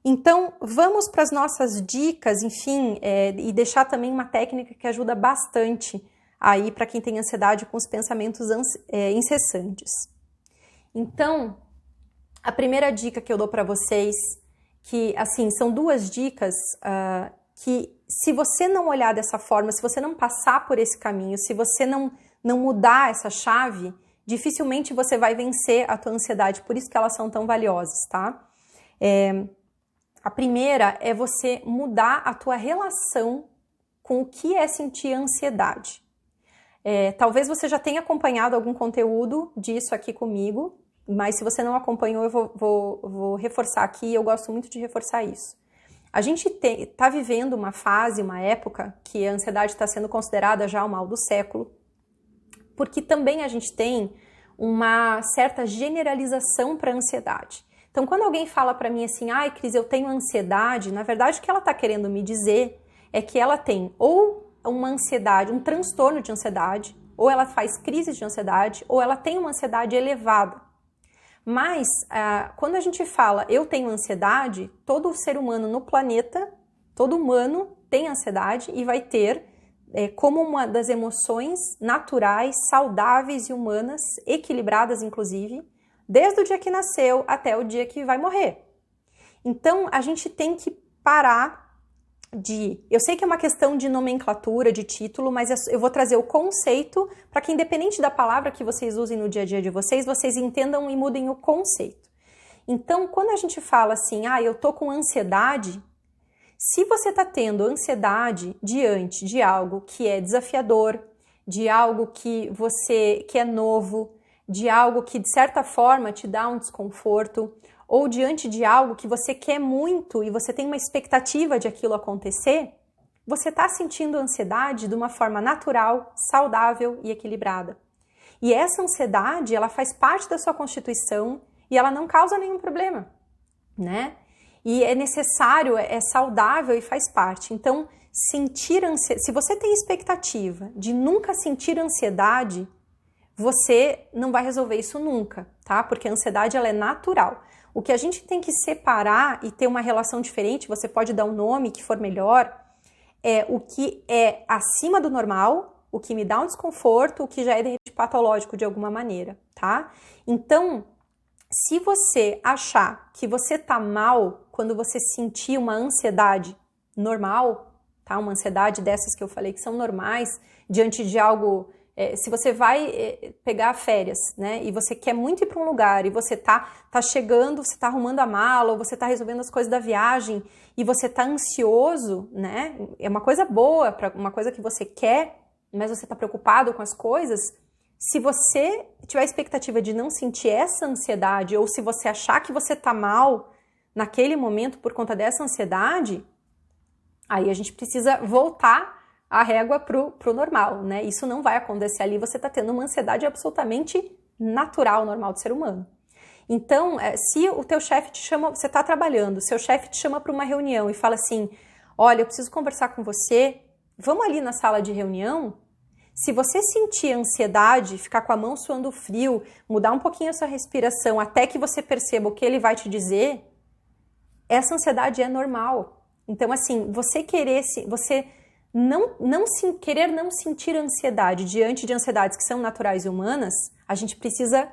Então, vamos para as nossas dicas, enfim, e deixar também uma técnica que ajuda bastante aí para quem tem ansiedade com os pensamentos incessantes. Então, a primeira dica que eu dou para vocês, que assim, são duas dicas que se você não olhar dessa forma, se você não passar por esse caminho, se você não mudar essa chave, dificilmente você vai vencer a tua ansiedade, por isso que elas são tão valiosas, tá? A primeira é você mudar a tua relação com o que é sentir ansiedade. Talvez você já tenha acompanhado algum conteúdo disso aqui comigo, mas se você não acompanhou, eu vou reforçar aqui, eu gosto muito de reforçar isso. A gente está vivendo uma fase, uma época, que a ansiedade está sendo considerada já o mal do século, porque também a gente tem uma certa generalização para a ansiedade. Então, quando alguém fala para mim assim, ai, Cris, eu tenho ansiedade, na verdade o que ela está querendo me dizer é que ela tem ou uma ansiedade, um transtorno de ansiedade, ou ela faz crises de ansiedade, ou ela tem uma ansiedade elevada. Mas, quando a gente fala eu tenho ansiedade, todo ser humano no planeta, todo humano tem ansiedade e vai ter como uma das emoções naturais, saudáveis e humanas, equilibradas inclusive, desde o dia que nasceu até o dia que vai morrer. Então, a gente tem que parar eu sei que é uma questão de nomenclatura, de título, mas eu vou trazer o conceito para que, independente da palavra que vocês usem no dia a dia de vocês, vocês entendam e mudem o conceito. Então, quando a gente fala assim, eu tô com ansiedade, se você tá tendo ansiedade diante de algo que é desafiador, de algo que é novo, de algo que de certa forma te dá um desconforto, ou diante de algo que você quer muito e você tem uma expectativa de aquilo acontecer, você está sentindo ansiedade de uma forma natural, saudável e equilibrada. E essa ansiedade, ela faz parte da sua constituição e ela não causa nenhum problema, né? E é necessário, é saudável e faz parte. Então, se você tem expectativa de nunca sentir ansiedade, você não vai resolver isso nunca, tá? Porque a ansiedade, ela é natural. O que a gente tem que separar e ter uma relação diferente, você pode dar um nome que for melhor, é o que é acima do normal, o que me dá um desconforto, o que já é de repente patológico de alguma maneira, tá? Então, se você achar que você tá mal quando você sentir uma ansiedade normal, tá? Uma ansiedade dessas que eu falei que são normais, diante de algo... se você vai pegar férias, né, e você quer muito ir para um lugar e você tá chegando, você tá arrumando a mala ou você tá resolvendo as coisas da viagem e você tá ansioso, né, é uma coisa boa, uma coisa que você quer, mas você tá preocupado com as coisas, se você tiver a expectativa de não sentir essa ansiedade ou se você achar que você tá mal naquele momento por conta dessa ansiedade, aí a gente precisa voltar a régua pro normal, né? Isso não vai acontecer ali, você tá tendo uma ansiedade absolutamente natural, normal do ser humano. Então, se o teu chefe te chama, você tá trabalhando, seu chefe te chama para uma reunião e fala assim, olha, eu preciso conversar com você, vamos ali na sala de reunião? Se você sentir ansiedade, ficar com a mão suando frio, mudar um pouquinho a sua respiração até que você perceba o que ele vai te dizer, essa ansiedade é normal. Então, assim, você querer não sentir ansiedade diante de ansiedades que são naturais e humanas, a gente precisa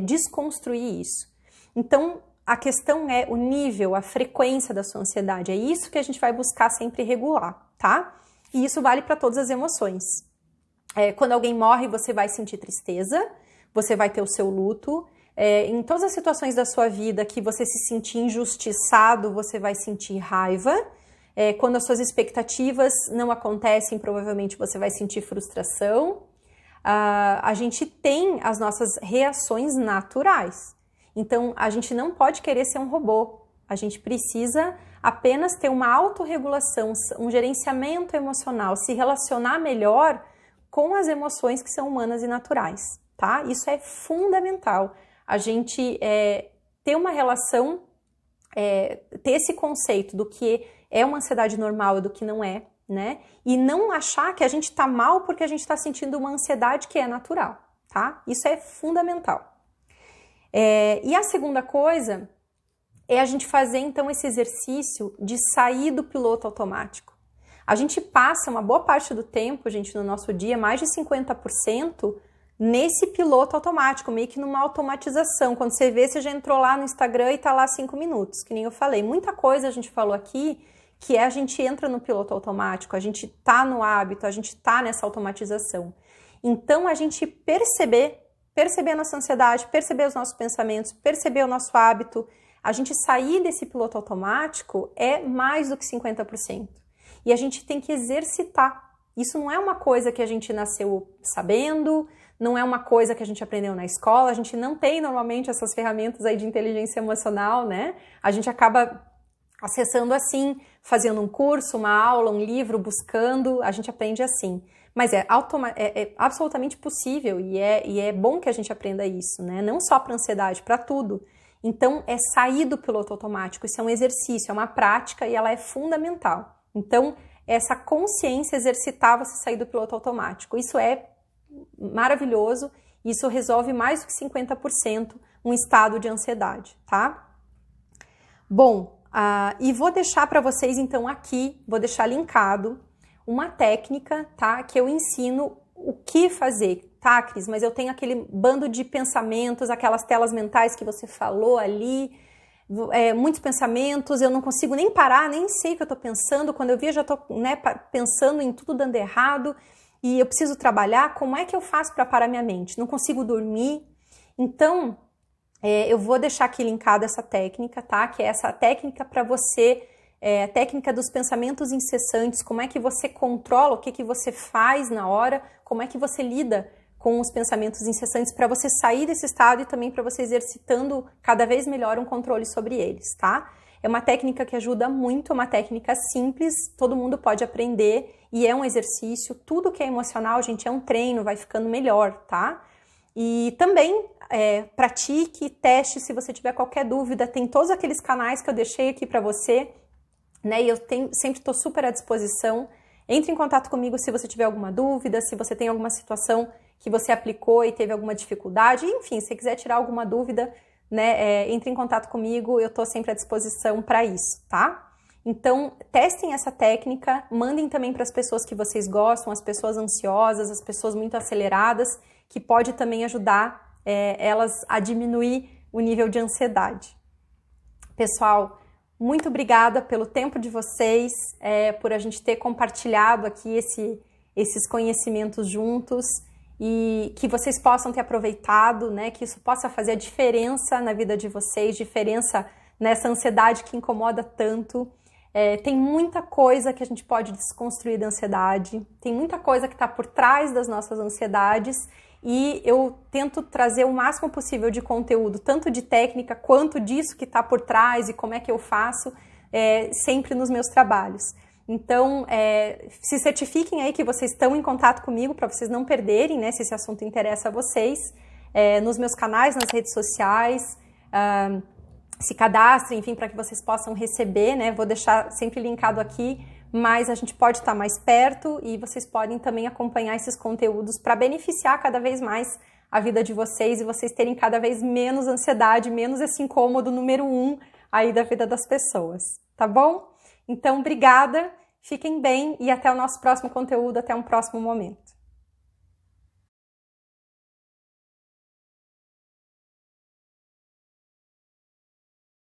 desconstruir isso. Então, a questão é o nível, a frequência da sua ansiedade. É isso que a gente vai buscar sempre regular, tá? E isso vale para todas as emoções. Quando alguém morre, você vai sentir tristeza, você vai ter o seu luto. Em todas as situações da sua vida que você se sentir injustiçado, você vai sentir raiva. Quando as suas expectativas não acontecem, provavelmente você vai sentir frustração. A gente tem as nossas reações naturais. Então, a gente não pode querer ser um robô. A gente precisa apenas ter uma autorregulação, um gerenciamento emocional, se relacionar melhor com as emoções que são humanas e naturais, tá? Isso é fundamental. A gente ter uma relação, ter esse conceito do que é uma ansiedade normal e do que não é, né? E não achar que a gente tá mal porque a gente tá sentindo uma ansiedade que é natural, tá? Isso é fundamental. E a segunda coisa é a gente fazer, então, esse exercício de sair do piloto automático. A gente passa uma boa parte do tempo, gente, no nosso dia, mais de 50%, nesse piloto automático, meio que numa automatização. Quando você vê, você já entrou lá no Instagram e tá lá 5 minutos, que nem eu falei. Muita coisa a gente falou aqui, que a gente entra no piloto automático, a gente tá no hábito, a gente tá nessa automatização. Então, a gente perceber a nossa ansiedade, perceber os nossos pensamentos, perceber o nosso hábito, a gente sair desse piloto automático é mais do que 50%. E a gente tem que exercitar. Isso não é uma coisa que a gente nasceu sabendo, não é uma coisa que a gente aprendeu na escola, a gente não tem normalmente essas ferramentas aí de inteligência emocional, né? A gente acaba acessando assim, fazendo um curso, uma aula, um livro, buscando, a gente aprende assim. Mas é absolutamente possível e é bom que a gente aprenda isso, né? Não só para ansiedade, para tudo. Então, é sair do piloto automático, isso é um exercício, é uma prática e ela é fundamental. Então, essa consciência, exercitar você sair do piloto automático, isso é maravilhoso, isso resolve mais do que 50% um estado de ansiedade, tá? Bom, e vou deixar para vocês então aqui, vou deixar linkado uma técnica, tá? Que eu ensino o que fazer, tá, Cris? Mas eu tenho aquele bando de pensamentos, aquelas telas mentais que você falou ali, muitos pensamentos, eu não consigo nem parar, nem sei o que eu tô pensando, quando eu vi eu já tô, né, pensando em tudo dando errado, e eu preciso trabalhar, como é que eu faço para parar minha mente? Não consigo dormir. Então, eu vou deixar aqui linkada essa técnica, tá? Que é essa técnica para você, a técnica dos pensamentos incessantes, como é que você controla, o que você faz na hora, como é que você lida com os pensamentos incessantes para você sair desse estado e também para você exercitando cada vez melhor um controle sobre eles, tá? É uma técnica que ajuda muito, é uma técnica simples, todo mundo pode aprender e é um exercício. Tudo que é emocional, gente, é um treino, vai ficando melhor, tá? E também pratique, teste, se você tiver qualquer dúvida, tem todos aqueles canais que eu deixei aqui para você, né? E eu sempre estou super à disposição. Entre em contato comigo se você tiver alguma dúvida, se você tem alguma situação que você aplicou e teve alguma dificuldade, enfim, se você quiser tirar alguma dúvida, né, entre em contato comigo, eu estou sempre à disposição para isso, tá? Então, testem essa técnica, mandem também para as pessoas que vocês gostam, as pessoas ansiosas, as pessoas muito aceleradas, que pode também ajudar elas a diminuir o nível de ansiedade. Pessoal, muito obrigada pelo tempo de vocês, por a gente ter compartilhado aqui esses conhecimentos juntos e que vocês possam ter aproveitado, né, que isso possa fazer a diferença na vida de vocês, diferença nessa ansiedade que incomoda tanto. Tem muita coisa que a gente pode desconstruir da ansiedade, tem muita coisa que está por trás das nossas ansiedades e eu tento trazer o máximo possível de conteúdo, tanto de técnica quanto disso que está por trás e como é que eu faço, sempre nos meus trabalhos. Então, se certifiquem aí que vocês estão em contato comigo para vocês não perderem, né, se esse assunto interessa a vocês, nos meus canais, nas redes sociais, se cadastrem, enfim, para que vocês possam receber, né, vou deixar sempre linkado aqui, mas a gente pode estar mais perto e vocês podem também acompanhar esses conteúdos para beneficiar cada vez mais a vida de vocês e vocês terem cada vez menos ansiedade, menos esse incômodo número 1 aí da vida das pessoas, tá bom? Então, obrigada, fiquem bem e até o nosso próximo conteúdo, até um próximo momento.